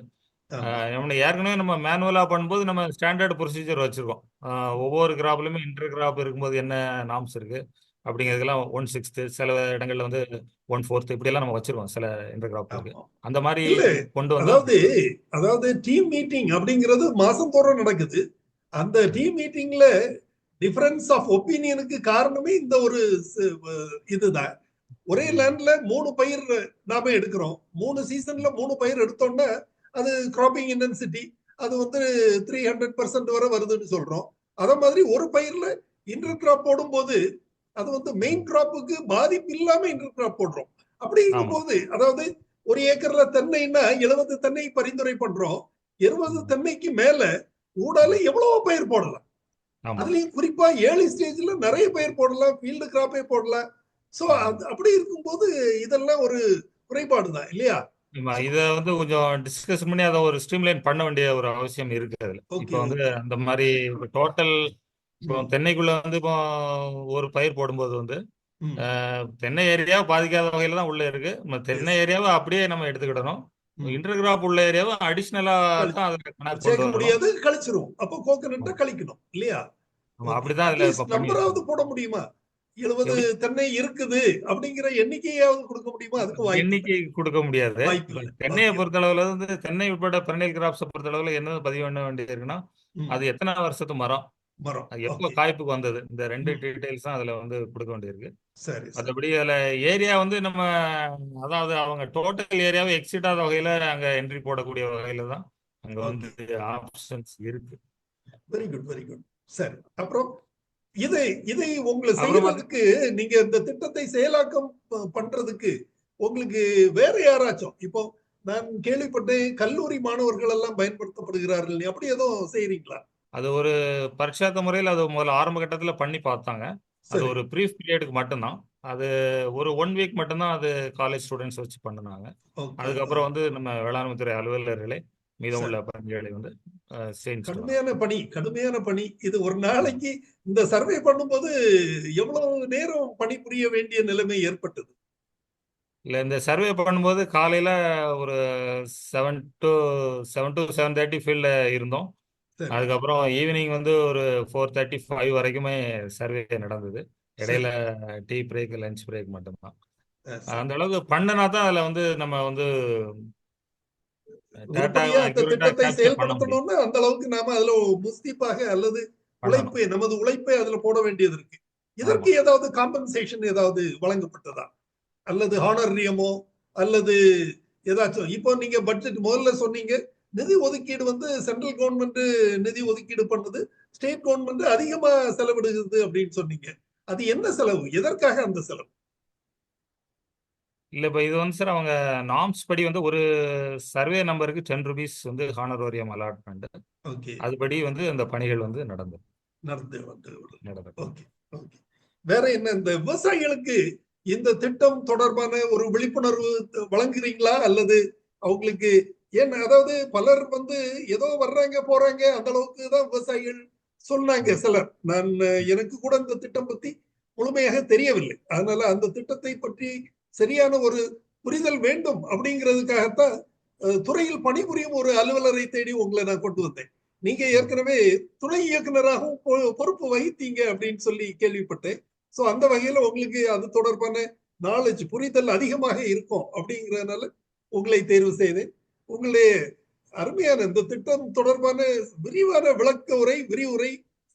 ஏற்கனவே நம்ம மேனுவலா பண்ணும்போது நம்ம ஸ்டாண்டர்ட் ப்ரொசீஜர் வச்சிருக்கோம். ஒவ்வொரு கிராப்லயுமே இன்டர் கிராப் இருக்கும்போது என்ன நார்ம்ஸ் இருக்கு அப்படிங்கிறதுலாம் 1/6, சில இடங்கள்ல வந்து 1/4 இப்படி எல்லாம் நம்ம வச்சிருக்கோம் சில இன்டர் கிராப் இருக்கு. அந்த மாதிரி கொண்டு வந்து அதாவது டீம் மீட்டிங் அப்படிங்கிறது மாசந்தோறும் நடக்குது. அந்த டீம் மீட்டிங்ல டிஃபரன்ஸ் ஆஃப் ஒப்பீனியனுக்கு காரணமே இந்த ஒரு இதுதான். ஒரே லேண்ட்ல 3 பயிர் நாம எடுக்கிறோம். 3 சீசன்ல 3 பயிர் எடுத்தோம்னா அது கிராப்பிங் இன்டென்சிட்டி அது வந்து 300% வரை வருதுன்னு சொல்றோம். அத மாதிரி ஒரு பயிர்ல இன்டர் கிராப் போடும்போது அது வந்து மெயின் கிராப்புக்கு பாதிப்பு இல்லாம இன்டர் கிராப் போடுறோம். அப்படி ஆமா இருக்கும்போது அதாவது ஒரு ஏக்கர்ல தென்னைன்னா 70 தென்னை பரிந்துரை பண்றோம். 20 தென்னைக்கு மேல ஊடால எவ்வளவோ பயிர் போடலாம். ஆமா அதுலயும் குறிப்பா ஏர்லி ஸ்டேஜ்ல நிறைய பயிர் போடலாம், ஃபீல்டு கிராப்பே போடலாம். சோ அப்படி இருக்கும்போது இதெல்லாம் ஒரு குறைபாடு தான் இல்லையா? இத வந்து கொஞ்சம் டிஸ்கஸ் பண்ணி அதை ஒரு ஸ்ட்ரீம்லைன் பண்ண வேண்டிய ஒரு அவசியம் இருக்கு அதுல. இப்போ ஓகே வந்து ஓகே. அந்த மாதிரி டோட்டல் இப்போ ம், தென்னைக்குள்ள வந்து இப்போ ஒரு பயிர் போடும்போது வந்து ம். தென்னை ஏரியாவை பாதிக்காத வகையில தான் உள்ள இருக்கு. நம்ம தென்னை எஸ். ஏரியாவை அப்படியே நம்ம எடுத்துக்கிடணும். ம். இன்டர் கிராப் உள்ள ஏரியாவை அடிஷ்னலா தான் அதில் கணக்கு கொண்டு சேர்க்க வரணும். முடியாது, கழிச்சிரும். அப்போ கோகனட்டை கழிக்கணும் இல்லையா? ஆமா ஓகே. அப்படிதான் அதுல இப்ப அட்லீஸ்ட் பண்ணி நம்பராவது வச்சிருக்கோம். போட முடியுமா? 70 எப்படி தென்னை இருக்குது அப்படிங்கிற எண்ணிக்கையாவது கொடுக்க முடியுமா? அதுக்கு வாய்ப்பு இல்ல. எண்ணிக்கை கொடுக்க முடியாது. வாய்ப்பு இப்ப இல்ல. தென்னையை ஓகே. பொறுத்தளவுல வந்து தென்னை உட்பட பெரனியல் கிராப்ஸை பொறுத்தளவுல என்ன பதிவு பண்ண வேண்டியிருக்குன்னா ம். அது எத்தனை வருஷத்து மரம், மரம். அது எப்போ ஓகே. காய்ப்புக்கு வந்தது, இந்த 2 ம். டீடைல்ஸ் தான் அதுல வந்து கொடுக்க வேண்டியிருக்கு. சரி, சரி. மற்றபடி அதுல ஏரியா வந்து நம்ம அதாவது அவங்க டோட்டல் ஏரியாவை எக்ஸிட் ஆகாத வகையில அங்க என்ட்ரி போடக்கூடிய வகையில தான் அங்க வந்து ஓகே. ஆப்ஷன்ஸ் இருக்கு. Very good, very good. சரி. அப்புறம் இதை இதை உங்களை அப்புறம் செய்யறதுக்கு நீங்க இந்த திட்டத்தை செயலாக்கம் பண்றதுக்கு உங்களுக்கு வேற யாராச்சும் இப்போ நான் கேள்விப்பட்டேன் கல்லூரி மாணவர்கள் எல்லாம் பயன்படுத்தப்படுகிறார்கள். அப்படி எதுவும் செய்யறீங்களா? அது ஒரு பரிட்சார்த்த முறையில் அது முதல்ல ஆரம்ப கட்டத்தில் பண்ணி பார்த்தாங்க. அது சரி. ஒரு ப்ரீஃப் பீரியடுக்கு மட்டும்தான். அது ஒரு 1 வீக் மட்டும்தான் அது காலேஜ் ஸ்டூடெண்ட்ஸ் வச்சு பண்ணினாங்க. ஓகே. அதுக்கப்புறம் வந்து நம்ம வேளாண்மை துறை அலுவலர்களே மீதமுள்ள சரி. பணிகளை வந்து செஞ்சுட்டு வரோம். கடுமையான பணி, கடுமையான பணி. இது ஒரு நாளைக்கு இந்த சர்வே பண்ணும்போது எவ்வளவு நேரம் பணிபுரிய வேண்டிய நிலைமை ஏற்பட்டது? இல்லை இந்த சர்வே பண்ணும்போது காலையில் ஒரு 7 to 7:30 ஃபீல்டில் இருந்தோம். சரி, அதுக்கப்புறம் ஈவினிங் வந்து ஒரு 4:35 வரைக்குமே சர்வே நடந்தது. இடையில சரி. டீ பிரேக், லஞ்ச் பிரேக் மட்டும்தான். சரி. அந்த அளவுக்கு பண்ணனா தான் அதில் வந்து நம்ம வந்து டேட்டா உருப்படியா அந்த அக்யூரேட்டா திட்டத்தை கேப்சர் பண்ண முடியும். செயல்படுத்தணும்னா அந்த அளவுக்கு நாம அதுல முஸ்தீப்பாக அல்லது பண்ணணும். உழைப்பு நமது உழைப்பை அதுல போட வேண்டியது இருக்கு. ஆமா. இதற்கு ஏதாவது காம்பன்சேஷன் ஏதாவது வழங்கப்பட்டதா? அல்லது ஹானரியமோ அல்லது ஏதாச்சும் இப்போ நீங்க பட்ஜெட் முதல்ல சொன்னீங்க நிதி ஒதுக்கீடு வந்து சென்ட்ரல் கவர்மெண்ட் நிதி ஒதுக்கீடு பண்ணுது, ஸ்டேட் கவர்மெண்ட் அதிகமா செலவிடுகிறது அப்படின்னு சொன்னீங்க. அது என்ன செலவு? எதற்காக அந்த செலவு? இல்ல இப்ப இது வந்து சார் அவங்க நார்ம்ஸ் படி வந்து ஒரு சர்வே நம்பருக்கு 10 ரூபீஸ் வந்து ஹானரோரியம் அலாட்மெண்ட். ஓகே. அதுபடி வந்து அந்த பணிகள் வந்து நடந்தது. நடந்து நடந்தது. ஓகே. ஓகே. வேற என்ன இந்த விவசாயிகளுக்கு இந்த திட்டம் தொடர்பான ஒரு விழிப்புணர்வு வழங்குறீங்களா அல்லது அவங்களுக்கு ஏன் அதாவது பலர் வந்து ஏதோ வர்றாங்க போறாங்க அந்த அளவுக்கு தான் விவசாயிகள் சொன்னாங்க சிலர். நான் எனக்கு கூட இந்த திட்டம் பத்தி முழுமையாக தெரியவில்லை. அதனால அந்த திட்டத்தை பற்றி சரியான ஒரு புரிதல் வேண்டும் அப்படிங்கிறதுக்காகத்தான் துறையில் பணிபுரியும் ஒரு அலுவலரை தேடி உங்களை நான் கொண்டு வந்தேன். நீங்க ஏற்கனவே துணை இயக்குனராகவும் பொறுப்பு வகித்தீங்க அப்படின்னு சொல்லி கேள்விப்பட்டேன். சோ அந்த வகையில உங்களுக்கு அது தொடர்பான நாலேஜ் புரிதல் அதிகமாக இருக்கும் அப்படிங்கறதுனால உங்களை தேர்வு செய்தேன். உங்களுடைய அருமையான இந்த திட்டம் தொடர்பான விரிவான விளக்க உரை விரிவுரை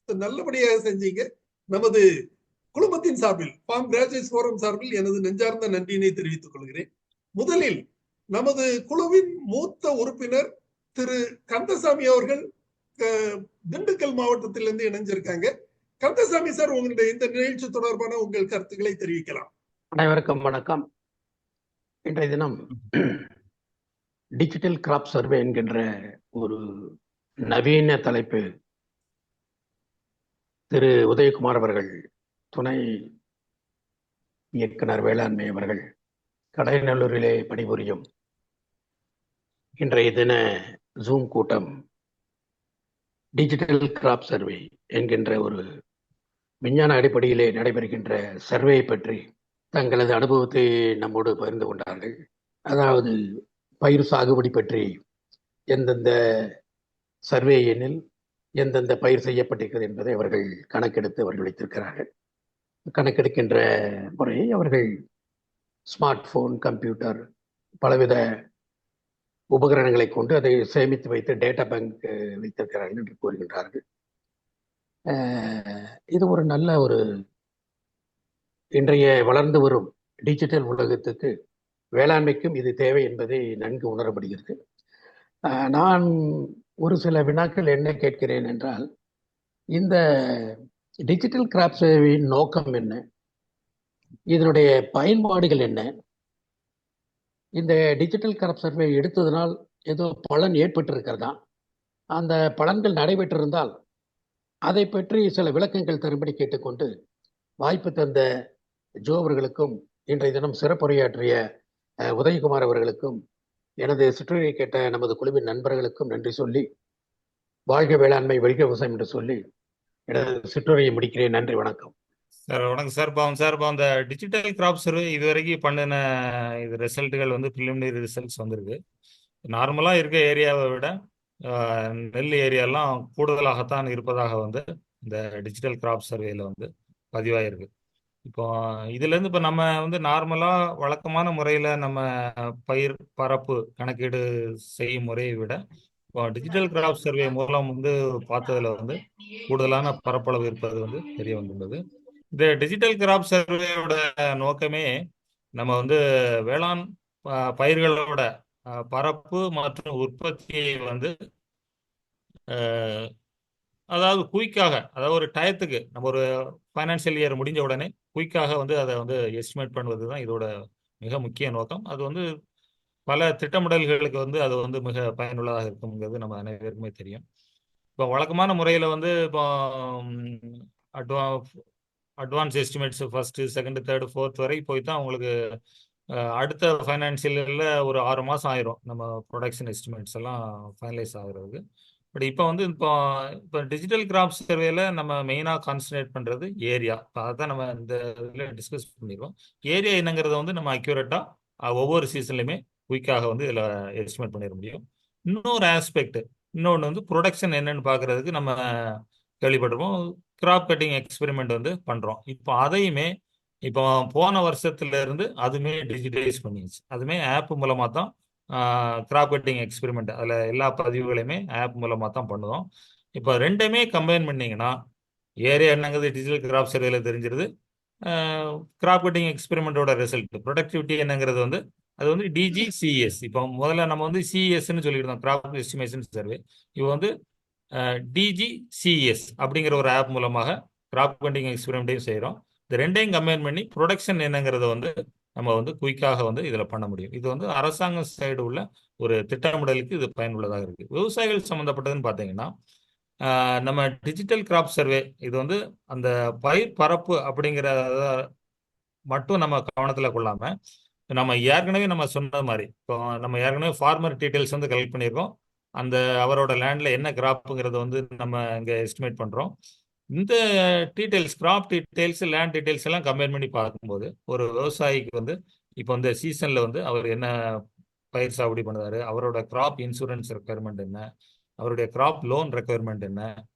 நல்லபடியாக செஞ்சீங்க. நமது குழுமத்தின் சார்பில் ஃபார்ம் கிராஜுவேட்ஸ் ஃபோரம் சார்பில் எனது நெஞ்சார்ந்த நன்றியினை தெரிவித்துக் கொள்கிறேன். முதலில் நமது குழுவின் மூத்த உறுப்பினர் திரு கந்தசாமி அவர்கள் திண்டுக்கல் மாவட்டத்திலிருந்து இணைஞ்சிருக்காங்க. கந்தசாமி சார் உங்களுடைய இந்த நிகழ்ச்சி தொடர்பான உங்கள் கருத்துக்களை தெரிவிக்கலாம். அனைவருக்கும் வணக்கம். இன்றைய தினம் டிஜிட்டல் கிராப் சர்வே என்கின்ற ஒரு நவீன தலைப்பு திரு உதயகுமார் அவர்கள், துணை இயக்குனர் வேளாண்மை அவர்கள், கடையநல்லூரிலே பணிபுரியும் இன்றைய தின ஜூம் கூட்டம் டிஜிட்டல் கிராப் சர்வே என்கின்ற ஒரு விஞ்ஞான அடிப்படையிலே நடைபெறுகின்ற சர்வேயை பற்றி தங்களது அனுபவத்தை நம்மோடு பகிர்ந்து கொண்டார்கள். அதாவது பயிர் சாகுபடி பற்றி எந்தெந்த சர்வே எண்ணில் எந்தெந்த பயிர் செய்யப்பட்டிருக்கிறது என்பதை அவர்கள் கணக்கெடுத்து அவர்கள் வைத்திருக்கிறார்கள். கணக்கெடுக்கின்ற முறையை அவர்கள் ஸ்மார்ட் போன், கம்ப்யூட்டர், பலவித உபகரணங்களை கொண்டு அதை சேமித்து வைத்து டேட்டா பேங்க் வைத்திருக்கிறார்கள் என்று கூறுகின்றார்கள். இது ஒரு நல்ல ஒரு இன்றைய வளர்ந்து வரும் டிஜிட்டல் உலகத்துக்கு வேளாண்மைக்கும் இது தேவை என்பதை நன்கு உணரப்படுகிறது. நான் ஒரு சில வினாக்கள் என்ன கேட்கிறேன் என்றால், இந்த டிஜிட்டல் கிராப் சர்வேயின் நோக்கம் என்ன, இதனுடைய பயன்பாடுகள் என்ன, இந்த டிஜிட்டல் கிராப் சர்வே எடுத்ததனால் ஏதோ பலன் ஏற்பட்டிருக்கிறதா, அந்த பலன்கள் நடைபெற்றிருந்தால் அதை பற்றி சில விளக்கங்கள் தரும்படி கேட்டுக்கொண்டு, வாய்ப்பு தந்த ஜோ அவர்களுக்கும் இன்றைய தினம் சிறப்புரையாற்றிய உதயகுமார் அவர்களுக்கும் எனது சிற்றுரையை கேட்ட நமது குழுவின் நண்பர்களுக்கும் நன்றி சொல்லி, வாழ்க வேளாண்மை வெல்க விவசாயம் என்று சொல்லி எனது சிற்றுரையை முடிக்கிறேன். நன்றி, வணக்கம். சார் வணக்கம் சார். இப்போ அந்த டிஜிட்டல் கிராப் சர்வே இது வரைக்கும் பண்ணின இது ரிசல்ட்டுகள் வந்து ப்ரிலிமினரி ரிசல்ட்ஸ் வந்திருக்கு. நார்மலாக இருக்க ஏரியாவை விட நெல் ஏரியாலாம் கூடுதலாகத்தான் இருப்பதாக வந்து இந்த டிஜிட்டல் கிராப் சர்வேல வந்து பதிவாயிருக்கு. இப்போ இதுலேருந்து இப்போ நம்ம வந்து நார்மலாக வழக்கமான முறையில் நம்ம பயிர் பரப்பு கணக்கீடு செய்யும் முறையை விட இப்போ டிஜிட்டல் கிராப் சர்வே மூலம் வந்து பார்த்ததுல வந்து கூடுதலான பரப்பளவு இருப்பது வந்து தெரிய வந்துள்ளது. இந்த டிஜிட்டல் கிராப் சர்வேயோட நோக்கமே நம்ம வந்து வேளாண் பயிர்களோட பரப்பு மற்றும் உற்பத்தியை வந்து அதாவது குயிக்காக, அதாவது ஒரு டயத்துக்கு நம்ம ஒரு ஃபைனான்சியல் இயர் முடிஞ்ச உடனே குயிக்காக வந்து அதை வந்து எஸ்டிமேட் பண்ணுவது தான் இதோட மிக முக்கிய நோக்கம். அது வந்து பல திட்டமிடல்களுக்கு வந்து அது வந்து மிக பயனுள்ளதாக இருக்குங்கிறது நம்ம அனைவருக்குமே தெரியும். இப்போ வழக்கமான முறையில் வந்து இப்போ advance estimates first, second, third, fourth வரை போய் தான் உங்களுக்கு அடுத்த ஃபைனான்சியலில் ஒரு 6 மாதம் ஆயிரும் நம்ம ப்ரொடக்ஷன் எஸ்டிமேட்ஸ் எல்லாம் ஃபைனலைஸ் ஆகுறதுக்கு. பட் இப்போ வந்து இப்போ டிஜிட்டல் கிராப் சர்வேல நம்ம மெயினாக கான்சன்ட்ரேட் பண்ணுறது ஏரியா. இப்போ அதான் நம்ம இந்த இதில் டிஸ்கஸ் பண்ணிடுவோம். ஏரியா என்னங்கிறத வந்து நம்ம அக்யூரேட்டாக ஒவ்வொரு சீசன்லையுமே குயிக்காக வந்து இதில் எஸ்டிமேட் பண்ணிட முடியும். இன்னொரு ஆஸ்பெக்ட், இன்னொன்று வந்து ப்ரொடக்ஷன் என்னன்னு பார்க்குறதுக்கு நம்ம கேள்விப்பட்டிருப்போம், கிராப் கட்டிங் எக்ஸ்பெரிமெண்ட் வந்து பண்ணுறோம். இப்போ அதையுமே இப்போ போன வருஷத்துல இருந்து அதுவுமே டிஜிட்டலைஸ் பண்ணிடுச்சு. அதுவுமே ஆப் மூலமாக தான் கிராப் கட்டிங் எக்ஸ்பெரிமெண்ட், அதில் எல்லா பதிவுகளையுமே ஆப் மூலமாக தான் பண்ணுவோம். இப்போ ரெண்டுமே கம்பைன் பண்ணிங்கன்னா ஏரியா என்னங்கிறது டிஜிட்டல் கிராப் சர்வேல தெரிஞ்சிருது, கிராப் கட்டிங் எக்ஸ்பெரிமெண்ட்டோட ரிசல்ட் ப்ரொடக்டிவிட்டி என்னங்கிறது வந்து அது வந்து டிஜிசிஎஸ். இப்போ முதல்ல நம்ம வந்து சிஎஸ்ன்னு சொல்லியிருந்தோம், கிராப் எஸ்டிமேஷன் சர்வே. இப்போ வந்து டிஜிசிஎஸ் அப்படிங்கிற ஒரு ஆப் மூலமாக கிராப் கட்டிங் எக்ஸ்பெரிமெண்ட்டையும் செய்கிறோம். இந்த ரெண்டையும் கம்பைன் பண்ணி ப்ரொடக்ஷன் என்னங்கிறத வந்து நம்ம வந்து குயிக்காக வந்து இதில் பண்ண முடியும். இது வந்து அரசாங்க சைடு உள்ள ஒரு திட்டமிடலுக்கு இது பயனுள்ளதாக இருக்கு. விவசாயிகள் சம்மந்தப்பட்டதுன்னு பார்த்தீங்கன்னா நம்ம டிஜிட்டல் கிராப் சர்வே இது வந்து அந்த பயிர் பரப்பு அப்படிங்கிறத மட்டும் நம்ம கவனத்தில் கொள்ளாமல், நம்ம ஏற்கனவே நம்ம சொன்ன மாதிரி இப்போ நம்ம ஏற்கனவே ஃபார்மர் டீட்டெயில்ஸ் வந்து கலெக்ட் பண்ணியிருக்கோம். அந்த அவரோட லேண்டில் என்ன கிராப்புங்கிறத வந்து நம்ம இங்கே எஸ்டிமேட் பண்ணுறோம். இந்த details, crop details, land details எல்லாம் கம்பைன் பண்ணி பார்க்கும்போது ஒரு விவசாயிக்கு வந்து இப்போ இந்த சீசனில் வந்து அவர் என்ன பயிர் சாகுபடி பண்ணுறாரு, அவரோட கிராப் இன்சூரன்ஸ் ரெக்குயர்மெண்ட் என்ன, அவருடைய கிராப் லோன் ரெக்குயர்மெண்ட் என்ன,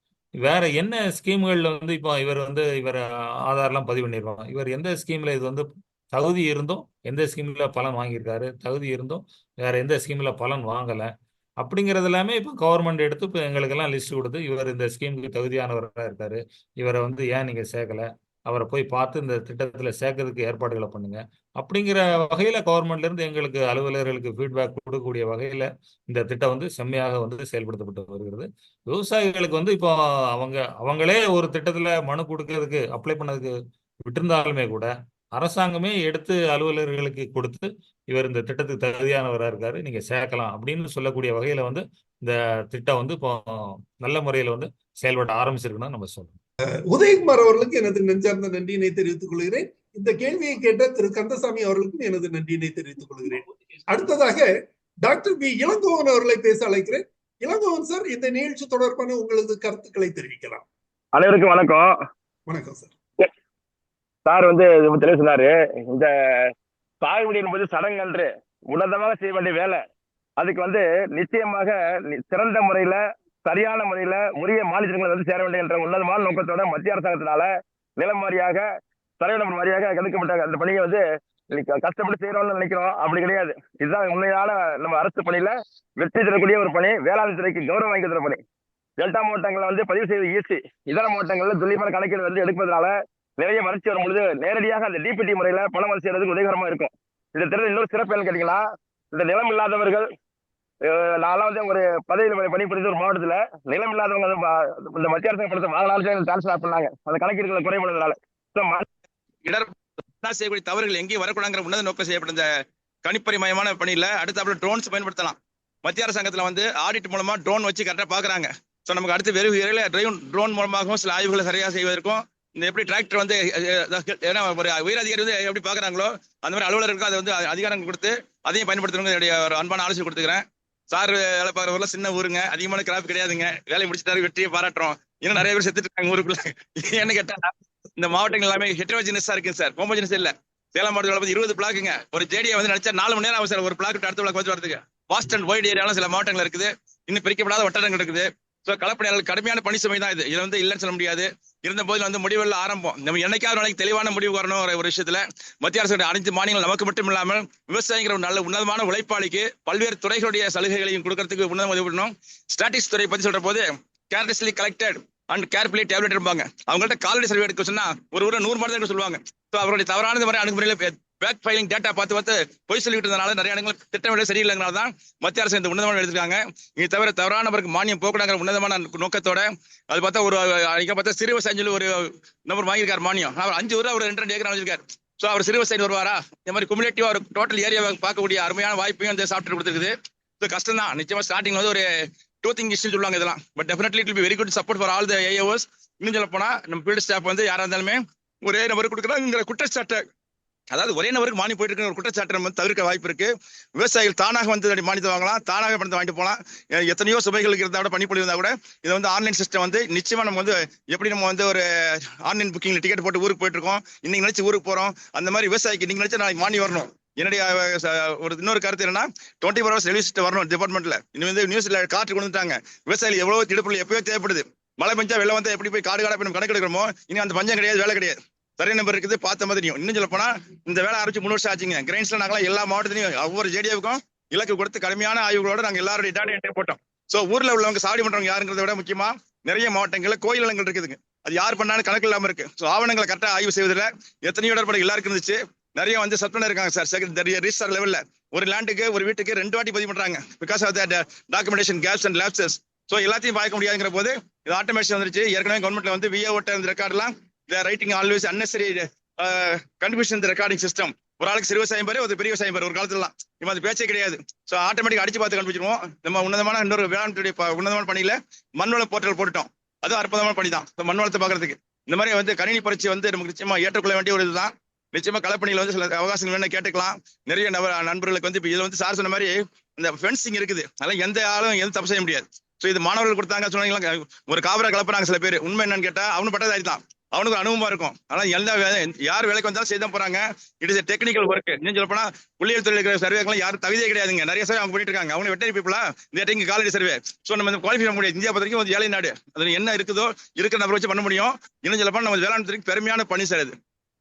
வேற என்ன ஸ்கீம்களில் வந்து இப்போ இவர் ஆதார்லாம் பதிவு பண்ணிடுவோம், இவர் எந்த ஸ்கீமில் இது வந்து தகுதி இருந்தும் எந்த ஸ்கீமில் பலன் வாங்கியிருக்காரு, தகுதி இருந்தும் வேற எந்த ஸ்கீமில் பலன் வாங்கலை அப்படிங்கிறது எல்லாமே இப்போ கவர்மெண்ட் எடுத்து இப்போ எங்களுக்கெல்லாம் லிஸ்ட் கொடுத்து இவர் இந்த ஸ்கீமுக்கு தகுதியானவராக இருக்காரு, இவரை வந்து ஏன் நீங்கள் சேர்க்கலை, அவரை போய் பார்த்து இந்த திட்டத்தில் சேர்க்கறதுக்கு ஏற்பாடுகளை பண்ணுங்க அப்படிங்கிற வகையில் கவர்மெண்ட்லேருந்து எங்களுக்கு அலுவலர்களுக்கு ஃபீட்பேக் கொடுக்கக்கூடிய வகையில் இந்த திட்டம் வந்து செம்மையாக வந்து செயல்படுத்தப்பட்டு வருகிறது. விவசாயிகளுக்கு வந்து இப்போ அவங்களே ஒரு திட்டத்தில் மனு கொடுக்கறதுக்கு அப்ளை பண்ணதுக்கு விட்டிருந்தாலுமே கூட அரசாங்கமே எடுத்து அலுவலர்களுக்கு கொடுத்து இவர் இந்த திட்டத்துக்கு தகுதியானவராக இருக்காரு, நீங்க சேர்க்கலாம் அப்படின்னு சொல்லக்கூடிய வகையில வந்து இந்த திட்டம் வந்து இப்போ நல்ல முறையில வந்து செயல்பட ஆரம்பிச்சிருக்குன்னு நம்ம சொல்றோம். உதயகுமார் அவர்களுக்கு எனது நெஞ்சார்ந்த நன்றியினை தெரிவித்துக் கொள்கிறேன். இந்த கேள்வியை கேட்ட திரு கந்தசாமி அவர்களுக்கும் எனது நன்றியினை தெரிவித்துக் கொள்கிறேன். அடுத்ததாக டாக்டர் பி இளங்கோவன் அவர்களை பேச அழைக்கிறேன். இளங்கோவன் சார், இந்த நிகழ்ச்சி தொடர்பான உங்களது கருத்துக்களை தெரிவிக்கலாம். அனைவருக்கும் வணக்கம். வணக்கம் சார். சார் வந்து தெளிவு சொன்னாரு, இந்த சாகுபடி என்பது சடங்கன்று உன்னதமாக செய்ய வேண்டிய வேலை. அதுக்கு வந்து நிச்சயமாக சிறந்த முறையில சரியான முறையில உரிய மாநிலங்கள் வந்து சேர வேண்டும் என்ற உன்னதமான நோக்கத்தோட மத்திய அரசாங்கத்தினால நிலம் வாரியாக தலைநகர் வாரியாக கணக்கப்பட்ட அந்த பணியை வந்து கஷ்டப்பட்டு செய்யறோம்னு நினைக்கிறோம். அப்படி கிடையாது. இதுதான் உண்மையான நம்ம அரசு பணியில வெற்றி தரக்கூடிய ஒரு பணி, வேளாண் துறைக்கு கௌரவம் வாங்கி தர பணி. டெல்டா மாவட்டங்களை வந்து பதிவு செய்வது ஈஸி, இதர மாவட்டங்கள்ல துல்லியமான கணக்கீடு வந்து எடுப்பதனால நிறைய வறட்சி வரும் பொழுது நேரடியாக அந்த டிபிடி முறையில பணம் வந்து செய்யறதுக்கு உதவிகரமா இருக்கும். இதை தெரிஞ்ச இன்னொரு சிறப்பு என்னன்னு கேட்டீங்கன்னா, இந்த நிலம் இல்லாதவர்கள், நான்லாம் வந்து ஒரு பதவியில் பணிபுரிந்த ஒரு மாவட்டத்துல நிலம் இல்லாதவங்க இந்த மத்திய அரசு பணத்தை வாங்கலாம்னு டிரான்ஸ்ஃபர் பண்ணாங்க. அந்த கணக்கீடுகளை குறைபடுறதுனால இடர் செய்யக்கூடிய தவறுகள் எங்கேயும் வரக்கூடாங்கிற உன்னத நோக்கம் செய்யப்பட்ட இந்த கணிப்பொறிமயமான பணியில அடுத்த ட்ரோன்ஸ் பயன்படுத்தலாம். மத்திய அரசாங்கத்துல வந்து ஆடிட் மூலமா ட்ரோன் வச்சு கரெக்டா பாக்குறாங்க. ஸோ நமக்கு அடுத்து வெறும் ட்ரோன் மூலமாகவும் சில ஆய்வுகளை சரியாக செய்வதற்கும், இந்த எப்படி டிராக்டர் வந்து ஏன்னா ஒரு உயரதிகாரி வந்து எப்படி பாக்குறாங்களோ அந்த மாதிரி அலுவலருக்கு அதை வந்து அதிகாரம் கொடுத்து அதையும் பயன்படுத்தணுங்க ஒரு அன்பான ஆலோசனை கொடுத்துக்கிறேன். சார் வேலை பார்க்குறவரெல்லாம் சின்ன ஊருங்க, அதிகமான கிராப் கிடையாதுங்க, வேலையை முடிச்சுட்டாரு, வெற்றியை பாராட்டுறோம். இன்னும் நிறைய பேர் செத்துட்டு இருக்காங்க ஊருக்குள்ள. ஏன்னு கேட்டா இந்த மாவட்டங்கள் எல்லாமே ஹெட்ரோஜினஸா இருக்கு சார், ஹோமோஜினஸ் இல்ல. சேலம் மாவட்டத்தில் 20 பிளாக்குங்க, ஒரு ஜேடியை வந்து நினைச்சா 4 மணி நேரம் ஆகும் சார் ஒரு பிளாக் அடுத்த பிளாக் வந்து வரதுக்கு. வாஸ்ட் அண்ட் வைட் ஏரியாலும் சில மாவட்டங்கள் இருக்குது, இன்னும் பிரிக்கப்படாத வட்டாரங்கள் இருக்குது. ஸோ கலப்பணியாளர்கள் கடுமையான பணி சுமை தான் இது. இதுல வந்து இல்லைன்னு சொல்ல முடியாது. இருந்த போதில் வந்து முடிவுகள் ஆரம்பம் நம்ம என்னைக்காவது நாளைக்கு தெளிவான முடிவு வரணும். ஒரு விஷயத்துல மத்திய அரசு அனைத்து மாநிலங்கள் நமக்கு மட்டும் இல்லாமல் விவசாயிங்கிற ஒரு நல்ல உன்னதமான உழைப்பாளிக்கு பல்வேறு துறைகளுடைய சலுகைகளையும் கொடுக்கறதுக்கு உன்னதம் உதவி பண்ணணும். ஸ்டாட்டிக்ஸ் துறை பத்தி சொல்ற போது carelessly collected and carefully tablet இருப்பாங்க. அவங்கள்ட்ட கால்நடை சர்வே எடுக்க சொன்னா ஒரு ஊரை 100 மணி சொல்லுவாங்க. ஸோ அவருடைய தவறான மாதிரி அணுகுமுறையில பேக் ஃபைலிங் டேட்டா பார்த்து பொய் சொல்லிட்டு இருந்தனால நிறைய இடங்கள் திட்டமிட சரியில்லைங்கனால தான் மத்திய அரசு இந்த உன்னதமான எடுத்துருக்காங்க. இது தவிர தவறானவருக்கு மானியம் போக்கூடாங்கிற உன்னதமான நோக்கத்தோட அது பார்த்தா ஒரு சிறு விவசாயி ஒரு நபர் வாங்கியிருக்காரு மானியம். அவர் 5 ஊர் அவர் 2 ஏக்கர் வச்சிருக்காரு. ஸோ அவர் சிறு விவசாயி வருவாரா? இந்த மாதிரி குமுலேட்டிவா ஒரு டோட்டல் ஏரியாவை பார்க்கக்கூடிய அருமையான வாய்ப்பையும் அந்த சாஃப்ட்வேர் கொடுத்துருக்குது. ஸோ கஷ்டம் தான் நிச்சயமா. ஸ்டார்டிங்ல வந்து ஒரு டூத்திங் இஷ்யூ சொல்லுவாங்க இதெல்லாம். But definitely it will be very good support for all the AOs. இன்னும் சொல்ல போனா நம்ம ஃபீல்டு ஸ்டாஃப் வந்து யாரா இருந்தாலுமே ஒரே நபர் கொடுக்குறாங்கிற குற்றச்சாட்டை, அதாவது ஒரே நபருக்கு மானியம் போயிட்டு இருக்கிற ஒரு குற்றச்சாட்டை நம்ம தவிர்க்க வாய்ப்பு இருக்கு. விவசாயிகள் தானாக வந்து மானியத்தை வாங்கலாம், தானாக பணத்தை வாங்கிட்டு போகலாம். எத்தனையோ சுமைகளுக்கு இருந்தா கூட பணிப்பொழி இருந்தா கூட இதை வந்து ஆன்லைன் சிஸ்டம் வந்து நிச்சயமா நம்ம வந்து எப்படி நம்ம வந்து ஒரு ஆன்லைன் புக்கிங்ல டிக்கெட் போட்டு ஊருக்கு போயிட்டு இருக்கோம், இன்னைக்கு நினைச்சு ஊருக்கு போறோம். அந்த மாதிரி விவசாயிக்கு இன்னைக்கு நினைச்சு நாளைக்கு மானியம் வரணும். என்னுடைய ஒரு இன்னொரு கருத்து என்னன்னா 24 hours ரெலீஸ் வரணும் டிபார்ட்மெண்ட்ல. இன்னும் வந்து நியூஸ்ல காற்று கொண்டுட்டாங்க. விவசாயிகள் எவ்வளவு திடுப்புல எப்பயோ தேவைப்படுது. மழை பெஞ்சா வெள்ளம் வந்தா எப்படி போய் காடு நம்ம கணக்கு எடுக்கிறோமோ இனி அந்த பஞ்சம் கிடையாது, வேலை கிடையாது. சரியான நம்பர் இருக்குது பார்த்த மாதிரி. இன்னும் சொல்ல போனா இந்த வேலை ஆரம்பிச்சு 3 வருஷம் ஆச்சுங்க. கிரைன்ஸ்ல நாங்களாம் எல்லா மாவட்டத்திலையும் ஒவ்வொரு ஜேடியாவுக்கும் இலக்கு கொடுத்து கடுமையான ஆய்வுகளோட நாங்க எல்லாருடைய டேட்டா என்ட்ரி போட்டோம். சோ ஊர்ல உள்ளவங்க சாடி பண்றவங்க யாருங்கிறத விட முக்கியமா நிறைய மாவட்டங்கள்ல கோயில் நிலங்கள் இருக்குதுங்க. அது யார் பண்ணாலும் கணக்கு இல்லாம இருக்கு. ஸோ ஆவணங்களை கரெக்டா ஆய்வு செய்வதில் எத்தனையோ இடர்பாடு எல்லாருக்கும் இருந்துச்சு. நிறைய வந்து சஸ்பெண்ட் இருக்காங்க சார். ரிஜிஸ்டர் லெவல்ல ஒரு லேண்டுக்கு ஒரு வீட்டுக்கு 2 வாட்டி பதிவு பண்றாங்க because of that documentation gaps and lapses. So எல்லாத்தையும் பார்க்க முடியாதுங்கிற போது இது ஆட்டோமேஷன் வந்துருச்சு. ஏற்கனவே கவர்மெண்ட்ல வந்து விஏ ஓட்ட இந்த ரெக்கார்ட்லாம் ரைட்டிங் ஆல்வேஸ் அன்னெசரி கன்ஃபியூஷன் இந்த ரெக்கார்டிங் சிஸ்டம். ஒரு ஆளுக்கு சிறு விவசாயம் பாரு, ஒரு பெரிய விவசாயம் பாரு. ஒரு காலத்துலாம் இப்போ அது பேச்சே கிடையாது. ஸோ ஆட்டோமேட்டிக் அடிச்சு பார்த்து கண்டுபிடிச்சிருவோம். நம்ம உன்னதமான இன்னொரு வேளாண் உன்னதமான பணியில மண்வள போர்ட்டல் போட்டுட்டோம். அதுவும் அற்புதமான பணி தான் மண்வளத்தை பார்க்கறதுக்கு. இந்த மாதிரி வந்து கணினி பரீட்சை வந்து நமக்கு நிச்சயமா ஏற்றுக்கொள்ள வேண்டிய ஒரு இதுதான். நிச்சயமா களப்பணியில் வந்து சில அவகாசங்கள் வேணும் கேட்டுக்கலாம். நிறைய நண்பர்களுக்கு வந்து இப்போ இதுல வந்து சார் சொன்ன மாதிரி இந்த ஃபென்சிங் இருக்குது. அதெல்லாம் எந்த ஆளும் எதுவும் தப்பு செய்ய முடியாது. ஸோ இது மாணவர்கள் கொடுத்தாங்க சொன்னீங்களா, ஒரு காவரை கலப்புறாங்க சில பேர். உண்மை என்னன்னு கேட்டா அவனு பட்டதாரி தான், அவனுக்கு அனுபவமா இருக்கும். ஆனா எல்லா யார் வேலைக்கு வந்தாலும் செய்தான் போறாங்க. It is technical work. இன்னும் சொல்ல போனா புள்ளியல் துறையில் இருக்கிற சர்வேக்கெல்லாம் யாரும் தகுதியே கிடையாதுங்க. நிறைய சர்வே அவங்க பண்ணிட்டு இருக்காங்க. அவங்க வெட்டரி பீப்புளா இந்த காலேஜ் சர்வே. ஸோ நம்ம குவாலிஃபை பண்ண முடியாது. இந்தியா பொறுத்த வரைக்கும் ஏழை நாடு. அது என்ன இருக்குதோ இருக்கிற நபரை வச்சு பண்ண முடியும். இன்னும் சொல்ல போனா நம்ம வேளாண் துறைக்கு பெருமையான பணி சார் இது.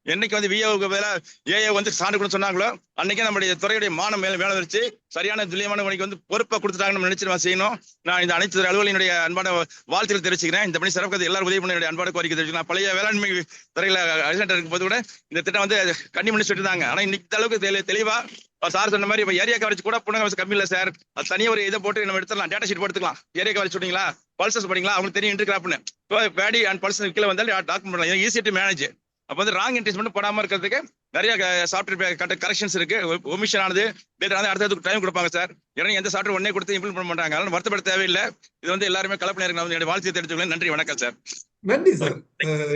என்னைக்கு வந்து விஏவுக்கு வேலை ஏஏ வந்து சான்று சொன்னாங்களோ அன்னைக்கே நம்முடைய துறையுடைய மானம் மேல வச்சு சரியான துல்லியமான பணிக்கு வந்து பொறுப்பை கொடுத்துட்டாங்க நம்ம நினைச்சு செய்யணும். நான் இந்த அனைத்து அலுவலினுடைய அன்பான வாழ்த்துக்கள் தெரிவிச்சுக்கிறேன். இந்த பணி சிறப்பு எல்லாரும் உதவி பண்ண அன்பான கோரிக்கை தெரிவிச்சுக்கலாம். பழைய வேளாண்மை துறையில அசிஸ்டன்ட் இருக்கும் போது கூட இந்த திட்டம் வந்து கண்ணி பண்ணி சொல்லிட்டு. ஆனா இன்னைக்கு அளவுக்கு தெளிவா சார் சொன்ன மாதிரி இப்ப ஏரியா கவரேஜ் கூட புனக கம்மி இல்லை சார். அது தனியாக ஒரு இதை போட்டு நம்ம எடுத்துடலாம், டேட்டா ஷீட் போட்டுக்கலாம். ஏரியா கவரேஜ் சொன்னீங்களா, பல்சஸ் பண்ணீங்களா, அவங்களுக்கு தெரியும் இன்டர்கிராப்னு. பேடி அண்ட் பல்சஸ் கீழே வந்தாலும் டாக்குமெண்ட் பண்ணலாம். Easy to manage. அப்போ வந்து ராங் என்ட்ரிஸ் மட்டும் போடாம இருக்கிறதுக்கு நிறைய சாஃப்ட்வேர் கரெக்ஷன்ஸ் இருக்கு. ஒமிஷன் ஆனது அடுத்ததுக்கு டைம் கொடுப்பாங்க சார். ஏன்னா எந்த சாஃப்ட்வேர் ஒன்னே கொடுத்து இம்ப்ளிமெண்ட் பண்ண மாட்டாங்க. அதனால வருத்தப்பட தேவையில்லை. இது வந்து எல்லாருமே கலப்பணியாளர்கள் வாழ்த்து தெரிவித்துள்ளேன். நன்றி, வணக்கம் சார். நன்றி சார்.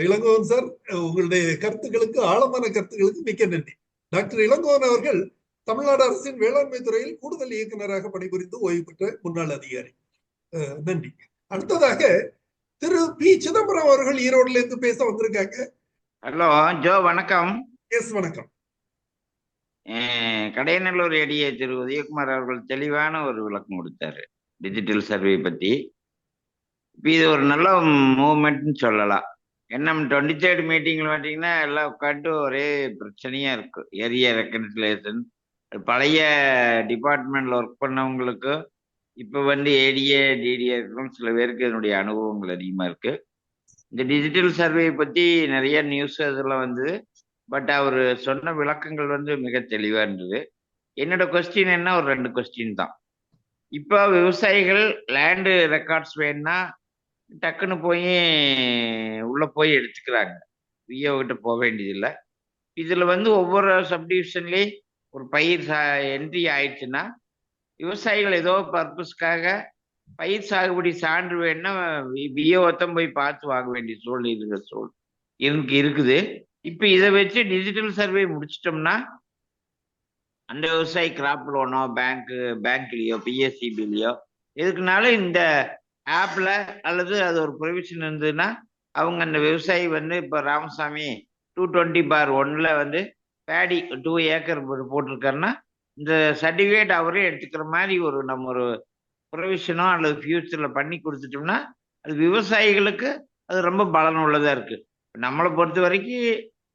இளங்கோவன் சார், உங்களுடைய கருத்துக்களுக்கு, ஆழமான கருத்துக்களுக்கு மிக்க நன்றி. டாக்டர் இளங்கோவன் அவர்கள் தமிழ்நாடு அரசின் வேளாண்மை துறையில் கூடுதல் இயக்குநராக பணிபுரிந்து ஓய்வு பெற்ற முன்னாள் அதிகாரி. நன்றி. அடுத்ததாக திரு பி சிதம்பரம் அவர்கள் ஈரோடுல இருந்து பேச வந்திருக்காங்க. ஹலோ ஜோ, வணக்கம். எஸ், வணக்கம். கடையநல்லூர் ஏடிஏ திரு உதயகுமார் அவர்கள் தெளிவான ஒரு விளக்கம் கொடுத்தாரு டிஜிட்டல் சர்வே பத்தி. இப்போ இது ஒரு நல்ல மூவ்மெண்ட்னு சொல்லலாம். என்ன 23rd மீட்டிங்ல பார்த்தீங்கன்னா எல்லாம் உட்காந்து ஒரே பிரச்சனையா இருக்கு. ஏரியா ரெக்கன்சிலேஷன் பழைய டிபார்ட்மெண்ட்ல ஒர்க் பண்ணவங்களுக்கு இப்போ வந்து ஏடிஏ டிடிஏ சில பேருக்கு என்னுடைய அனுபவங்கள் அதிகமா இருக்கு. இந்த டிஜிட்டல் சர்வே பத்தி நிறைய நியூஸ் அதெல்லாம் வந்தது. பட் அவர் சொன்ன விளக்கங்கள் வந்து மிக தெளிவா இருந்தது. என்னோட கொஸ்டின் என்ன, ஒரு 2 கொஸ்டின் தான். இப்போ விவசாயிகள் லேண்டு ரெக்கார்ட்ஸ் வேணும்னா டக்குன்னு போய் உள்ள போய் எடுத்துக்கிறாங்க. விஓ கிட்ட போக வேண்டியதில்லை. இதுல வந்து ஒவ்வொரு சப்டிவிஷன்லயும் ஒரு பயிர் என்ட்ரி ஆயிடுச்சுன்னா விவசாயிகள் ஏதோ பர்பஸ்க்காக பயிர் சாகுபடி சான்று வேணும்னா விஓத்தான் போய் பார்த்து வாங்க வேண்டிய சூழ்நிலை இருக்குது. இப்ப இதை வச்சு டிஜிட்டல் சர்வே முடிச்சிட்டோம்னா அந்த விவசாயி கிராப் லோனோ பேங்க்லயோ பிஎஸ்சிபிலயோ எதுக்குனாலும் இந்த ஆப்ல அல்லது அது ஒரு ப்ரொவிஷன் இருந்ததுன்னா அவங்க அந்த விவசாயி வந்து இப்ப ராமசாமி 220/1 வந்து பேடி 2 ஏக்கர் போட்டிருக்காருன்னா இந்த சர்டிஃபிகேட் அவரே எடுத்துக்கிற மாதிரி நம்ம ஒரு ப்ரொவிஷனோ அல்லது ஃபியூச்சர்ல பண்ணி கொடுத்துட்டோம்னா அது விவசாயிகளுக்கு அது ரொம்ப பலனுள்ளதா இருக்கு. நம்மளை பொறுத்த வரைக்கும்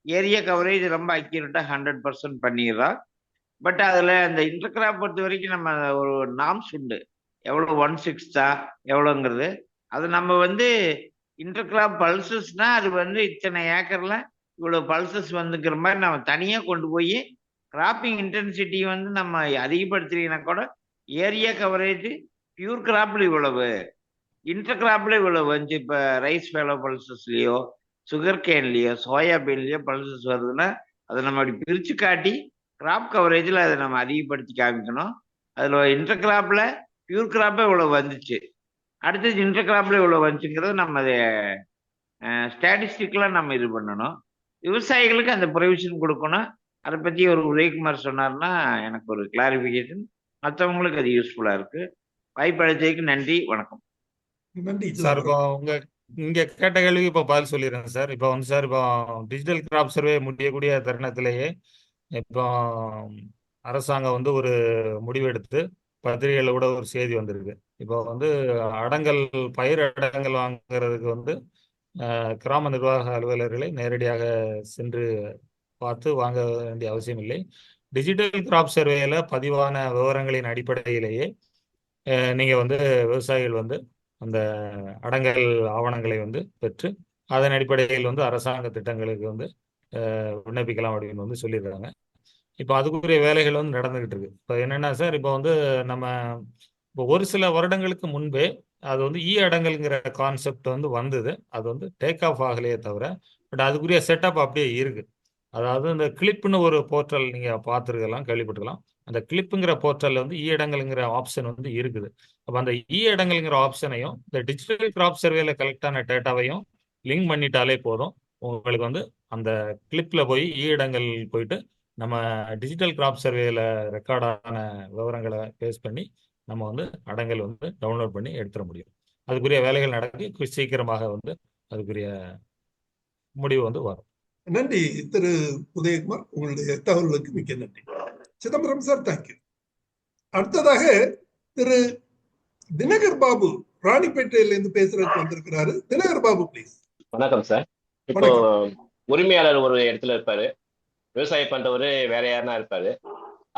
ஏரியா கவரேஜ் ரொம்ப அக்யூரேட்டா 100% பண்ணிடுறோம். பட் அதுல அந்த இன்டர்கிராப் பொறுத்த வரைக்கும் நம்ம ஒரு நாம்ஸ் உண்டு, எவ்வளவு 1/6 எவ்வளோங்கிறது. அது நம்ம வந்து இன்டர்கிராப் பல்சஸ்னா அது வந்து இத்தனை ஏக்கர்ல இவ்வளவு பல்சஸ் வந்துக்கிற மாதிரி நம்ம தனியா கொண்டு போய் கிராப்பிங் இன்டென்சிட்டி வந்து நம்ம அதிகப்படுத்துறீங்கன்னா கூட ஏரியா கவரேஜ் பியூர் கிராப்ல இவ்வளவு, இன்டர் கிராப்ல இவ்வளவு வந்து இப்ப ரைஸ் வேலோ பல்சஸ்லயோ சுகர் கேன்லயோ சோயாபீன்லயோ பல்சஸ் வருதுன்னா அதை நம்ம அப்படி பிரிச்சு காட்டி கிராப் கவரேஜ்ல அதை நம்ம அதிகப்படுத்தி காமிக்கணும். அதுல இன்டர் கிராப்ல பியூர் கிராப்பே இவ்வளவு வந்துச்சு, அடுத்தது இன்டர் கிராப்ல இவ்வளவு வந்துச்சுங்கிறது நம்ம அதை ஸ்டாட்டிஸ்டிக்லாம் நம்ம இது பண்ணணும். விவசாயிகளுக்கு அந்த ப்ரொவிஷன் கொடுக்கணும். அதை பத்தி ஒரு உதயகுமார் சொன்னார்னா எனக்கு ஒரு கிளாரிபிகேஷன், மற்றவங்களுக்கு அது யூஸ்ஃபுல்லா இருக்கு. வாய்ப்பு அளித்ததுக்கு நன்றி, வணக்கம். நன்றி சார். இப்போ இங்க கேட்ட கேள்விக்கு இப்போ பதில் சொல்லிடுறேன் சார். இப்போ வந்து சார், இப்போ டிஜிட்டல் கிராப் சர்வே முடியக்கூடிய தருணத்திலேயே இப்போ அரசாங்கம் வந்து ஒரு முடிவெடுத்து பத்திரிகையில கூட ஒரு செய்தி வந்திருக்கு. இப்போ வந்து பயிர் அடங்கல் வாங்குறதுக்கு வந்து கிராம நிர்வாக அலுவலர்களை நேரடியாக சென்று பார்த்து வாங்க வேண்டிய அவசியம் இல்லை. டிஜிட்டல் கிராப் சர்வேல பதிவான விவரங்களின் அடிப்படையிலேயே நீங்க வந்து விவசாயிகள் வந்து அந்த அடங்கல் ஆவணங்களை வந்து பெற்று அதன் அடிப்படையில் வந்து அரசாங்க திட்டங்களுக்கு வந்து விண்ணப்பிக்கலாம் அப்படின்னு வந்து சொல்லிடுறாங்க. இப்போ அதுக்குரிய வேலைகள் வந்து நடந்துகிட்டு இருக்கு. இப்போ என்னன்னா சார், இப்போ வந்து நம்ம இப்போ ஒரு சில வருடங்களுக்கு முன்பே அது வந்து அடங்கல்ங்கிற கான்செப்ட் வந்து வந்தது. அது வந்து டேக் ஆஃப் ஆகலையே தவிர, பட் அதுக்குரிய செட்டப் அப்படியே இருக்கு. அதாவது இந்த கிளிப்னு ஒரு போர்ட்டல் நீங்க பார்த்துருக்கலாம், கேள்விப்பட்டிருக்கலாம். அந்த கிளிப்புங்கிற போர்ட்டல்ல வந்து அடங்கல்ங்கிற ஆப்ஷன் வந்து இருக்குது. அப்போ அந்த அடங்கல்ங்கிற ஆப்ஷனையும் இந்த டிஜிட்டல் கிராப் சர்வேல கலெக்ட் ஆன டேட்டாவையும் லிங்க் பண்ணிட்டாலே போதும். உங்களுக்கு வந்து அந்த கிளிப்ல போய் அடங்கல் போயிட்டு நம்ம டிஜிட்டல் கிராப் சர்வேல ரெக்கார்டான விவரங்களை பேஸ் பண்ணி நம்ம வந்து அடங்கல் வந்து டவுன்லோட் பண்ணி எடுத்துட முடியும். அதுக்குரிய வேலைகள் நடக்கு, சீக்கிரமாக வந்து அதுக்குரிய முடிவு வந்து வரும். நன்றி திரு உதயகுமார், உங்களுடைய தகவல்களுக்கு மிக்க நன்றி. Chidambaram sir, thank you. அடுத்ததாக திரு தினகர் பாபு ராணிப்பேட்டையில இருந்து பேசுறதுக்கு வந்திருக்கிறாரு. தினகர் பாபு ப்ளீஸ். வணக்கம் சார். இப்போ உரிமையாளர் ஒரு இடத்துல இருப்பாரு, விவசாயம் பண்றவரு வேற யாருன்னா இருப்பாரு,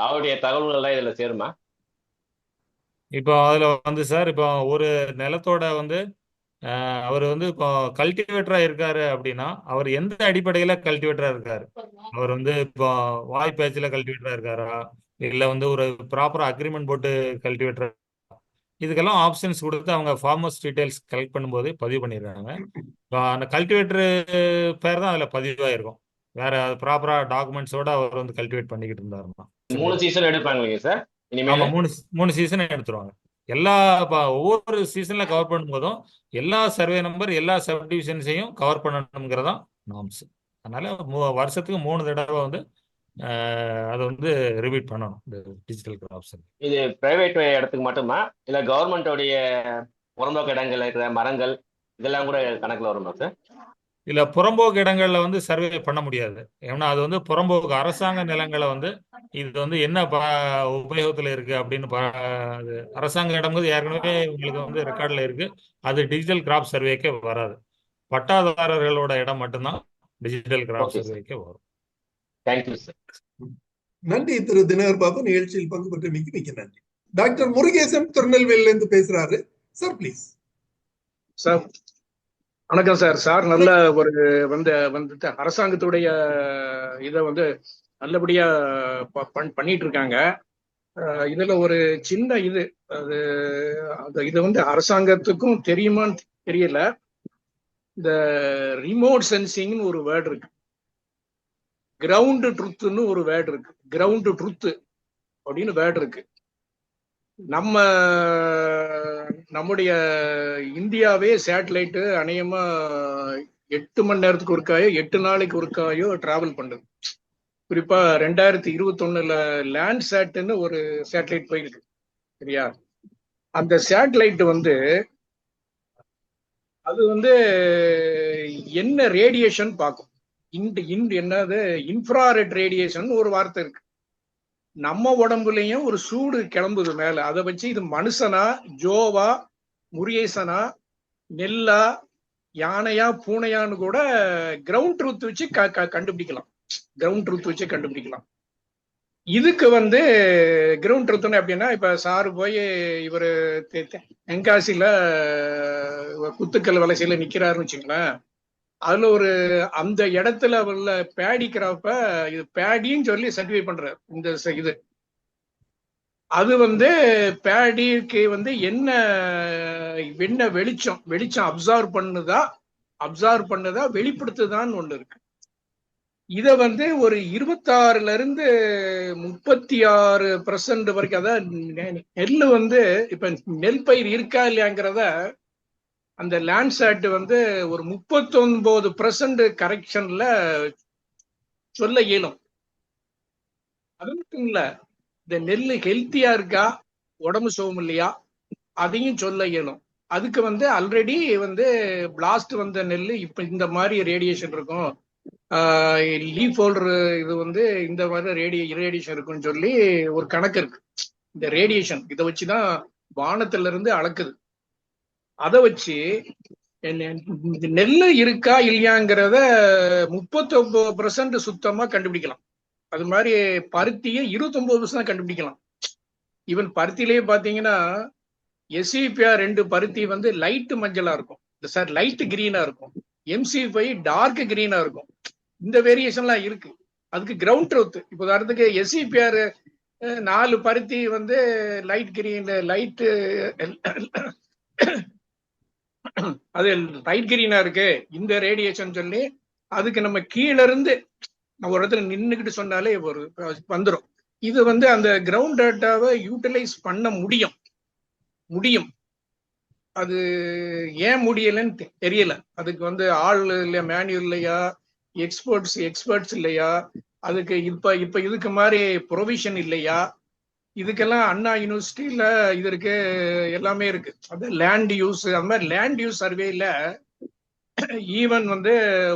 அவருடைய தகவல்கள் எல்லாம் இதுல சேருமா? இப்போ அதுல வந்து சார், இப்போ ஒரு நிலத்தோட வந்து அவர் வந்து இப்போ கல்டிவேட்டரா இருக்காரு அப்படின்னா அவர் எந்த அடிப்படையில கல்டிவேட்டரா இருக்காரு? அவர் வந்து இப்போ வாய்ப்பேச்சில் கல்டிவேட்டரா இருக்காரா, இல்ல வந்து ஒரு ப்ராப்பரா அக்ரிமெண்ட் போட்டு கல்டிவேட்டரா? இதுக்கெல்லாம் ஆப்ஷன்ஸ் கொடுத்து அவங்க ஃபார்மர்ஸ் டீடைல்ஸ் கலெக்ட் பண்ணும்போது பதிவு பண்ணிடுறாங்க. அந்த கல்டிவேட்டர் பேர் தான் அதுல பதிவாயிருக்கும். வேற ப்ராப்பரா டாக்குமெண்ட்ஸோட அவர் வந்து கல்டிவேட் பண்ணிக்கிட்டு இருந்தாருன்னா 3 சீசன் எடுப்பாங்க சார். ஆமா, 3 சீசன் எடுத்துருவாங்க. ஒவ்வொரு சீசன்ல கவர் பண்ணும்போதும் எல்லா சர்வே நம்பர் எல்லா சப்டிவிஷன்ஸையும் கவர் பண்ணணுங்கிறதா நார்ம்ஸ். அதனால வருஷத்துக்கு 3 தடவை வந்து அதை வந்து ரிப்பீட் பண்ணணும் இந்த டிஜிட்டல் கிராப் சர்வே. இது பிரைவேட் இடத்துக்கு மட்டுமா, இல்ல கவர்மெண்டோடைய புறம்போக்கு இடங்கள் இருக்கிற மரங்கள் இதெல்லாம் கூட கணக்குல வருமா சார்? இல்ல, புறம்போக்கு இடங்கள்ல வந்து சர்வே பண்ண முடியாது. ஏன்னா அது வந்து புறம்போக்கு அரசாங்க நிலங்களை வந்து இது வந்து என்ன உபயோகத்துல இருக்கு அப்படின்னு அரசாங்க இடம் வந்து ஏற்கனவே உங்களுக்கு வந்து ரெக்கார்ட்ல இருக்கு. அது டிஜிட்டல் கிராப் சர்வேக்கே வராது. பட்டாதாரர்களோட இடம் மட்டும்தான் டிஜிட்டல் கிராப் சர்வேக்கே வரும். Thank you sir. நன்றி திரு தினகர் பாபு, நிகழ்ச்சியில் பங்கு பெற்ற மிக்க நன்றி. டாக்டர் முருகேசன் திருநெல்வேலியில இருந்து பேசுறாரு சார், ப்ளீஸ். சார் வணக்கம் சார். சார் நல்ல ஒரு வந்து அரசாங்கத்துடைய இதை வந்து நல்லபடியா பண்ணிட்டு இருக்காங்க. இதுல ஒரு சின்ன இது வந்து அரசாங்கத்துக்கும் தெரியுமான்னு தெரியல. இந்த ரிமோட் சென்சிங்னு ஒரு வேர்டு இருக்கு, கிரவுண்ட் ட்ருத்னு ஒரு வேர்டு இருக்கு, கிரவுண்ட் ட்ருத் அப்படின்னு வேர்டு இருக்கு. நம்முடைய இந்தியாவே சேட்டலைட்டு அநேகமா 8 மணி நேரத்துக்கு ஒருக்காயோ 8 நாளைக்கு ஒருக்காயோ டிராவல் பண்ணுது. குறிப்பா 2021 லேண்ட் சேட்னு ஒரு சேட்டலைட் போயிருக்கு, சரியா? அந்த சேட்டலைட் வந்து அது வந்து என்ன ரேடியேஷன் பார்க்கும். என்னது இன்ஃப்ராரெட் ரேடியேஷன் ஒரு வார்த்தை இருக்கு. நம்ம உடம்புலயும் ஒரு சூடு கிளம்புது மேல. அதை வச்சு இது மனுஷனா, ஜோவா, முரியேசனா, நெல்லா, யானையா, பூனையான்னு கூட கிரவுண்ட் ட்ரூத் வச்சு கண்டுபிடிக்கலாம். கிரவுண்ட் ட்ரூத் வச்சு கண்டுபிடிக்கலாம். இதுக்கு வந்து கிரவுண்ட் ட்ரூத்னு எப்படின்னா, இப்ப சாரு போய் இவரு தென்காசியில குத்துக்கல் வலசையில நிக்கிறாருன்னு வச்சுங்களேன். அதுல அந்த இடத்துல உள்ள பேடிக்கிறப்ப இது பேடின்னு சொல்லி சர்டிஃபை பண்றாரு. இந்த இது அது வந்து பேடிக்கு வந்து என்ன வெளிச்சம் அப்சார்வ் பண்ணுதா வெளிப்படுத்துதான்னு ஒண்ணு இருக்கு. இத வந்து ஒரு 26ல இருந்து 36% வரைக்கும், அதாவது நெல் வந்து இப்ப நெல் பயிர் இருக்கா இல்லையாங்கிறத அந்த லேண்ட்சேட் வந்து ஒரு 39% கரெக்ஷன்ல சொல்ல இயலும். அது மட்டும் இல்ல, இந்த நெல் ஹெல்த்தியா இருக்கா, உடம்பு சுகம் இல்லையா, அதையும் சொல்ல இயலும். அதுக்கு வந்து ஆல்ரெடி வந்து பிளாஸ்ட் வந்த நெல் இப்ப இந்த மாதிரி ரேடியேஷன் இருக்கும், லீஃப் ஹோல்டர் இது வந்து இந்த மாதிரி ரேடியேஷன் இருக்குன்னு சொல்லி ஒரு கணக்கு இருக்கு. இந்த ரேடியேஷன் இதை வச்சுதான் வானத்துல இருந்து அளக்குது. அதை வச்சு நெல்லு இருக்கா இல்லையாங்கிறத 39% சுத்தமா கண்டுபிடிக்கலாம். அது மாதிரி பருத்தியை 29% கண்டுபிடிக்கலாம். ஈவன் பருத்திலேயே பாத்தீங்கன்னா SCPR 2 பருத்தி வந்து லைட் மஞ்சளா இருக்கும், சார் லைட் கிரீனா இருக்கும், MC5 டார்க் கிரீனா இருக்கும். இந்த வேரியேஷன்லாம் இருக்கு. அதுக்கு கிரவுண்ட் ட்ரூத், இப்போ உதாரணத்துக்கு SCPR 4 பருத்தி வந்து லைட் கிரீன், அது லைட் கிரீனா இருக்கு இந்த ரேடியேஷன் சொல்லி அதுக்கு நம்ம கீழ இருந்து ஒரு இடத்துல நின்றுகிட்டு சொன்னாலே வந்துடும். இது வந்து அந்த கிரவுண்ட் டேட்டாவை யூட்டிலைஸ் பண்ண முடியும். அது ஏன் முடியலன்னு தெரியல. அதுக்கு வந்து ஆள் இல்லையா, மேனுவல் இல்லையா, எக்ஸ்பர்ட்ஸ் இல்லையா, அதுக்கு இப்ப இதுக்கு மாதிரி ப்ரொவிஷன் இல்லையா? இதுக்கெல்லாம் அண்ணா யூனிவர்சிட்டியில இது இருக்கு, எல்லாமே இருக்கு. அது லேண்ட் யூஸ், அந்த மாதிரி லேண்ட் யூஸ் சர்வேல ஈவன் வந்து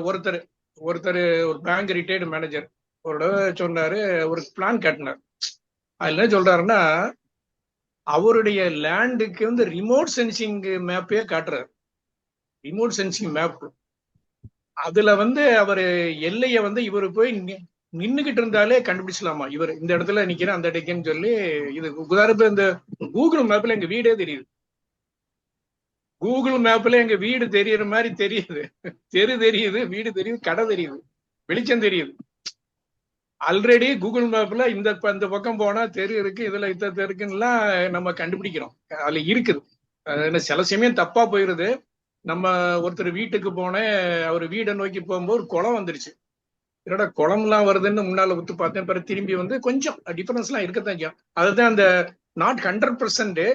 ஒருத்தர் ஒரு பேங்க் ரிட்டையர்டு மேனேஜர் ஒரு சொன்னாரு, ஒரு பிளான் காட்டினார். அதுல என்ன சொல்றாருன்னா, அவருடைய லேண்டுக்கு வந்து ரிமோட் சென்சிங் மேப்பே காட்டுறாரு. ரிமோட் சென்சிங் மேப் அதுல வந்து அவரு எல்லைய வந்து இவரு போய் நின்னுகிட்டு இருந்தாலே கண்டுபிடிச்சலாமா, இவர் இந்த இடத்துல நிக்கிறேன் அந்த இடக்குன்னு சொல்லி. இது உதாரணத்துக்கு இந்த கூகுள் மேப்ல எங்க வீடே தெரியுது. கூகுள் மேப்ல எங்க வீடு தெரியற மாதிரி தெரியுது, தெரு தெரியுது, வீடு தெரியுது, கடை தெரியுது, வெளிச்சம் தெரியுது. ஆல்ரெடி கூகுள் மேப்ல இந்த பக்கம் போனா தெரு இருக்கு, இதுல இந்த தெருக்குலாம் நம்ம கண்டுபிடிக்கிறோம், அதுல இருக்குது. சில சமயம் தப்பா போயிருது. நம்ம ஒருத்தர் வீட்டுக்கு போனேன், அவர் வீடை நோக்கி போகும்போது குளம் வந்துருச்சு. என்னோட குளம்லாம் வருதுன்னு முன்னால விட்டு பார்த்தேன். பிறகு திரும்பி வந்து கொஞ்சம் டிஃபரன்ஸ் எல்லாம் இருக்கத்தான். அதுதான் அந்த நாட் 100%,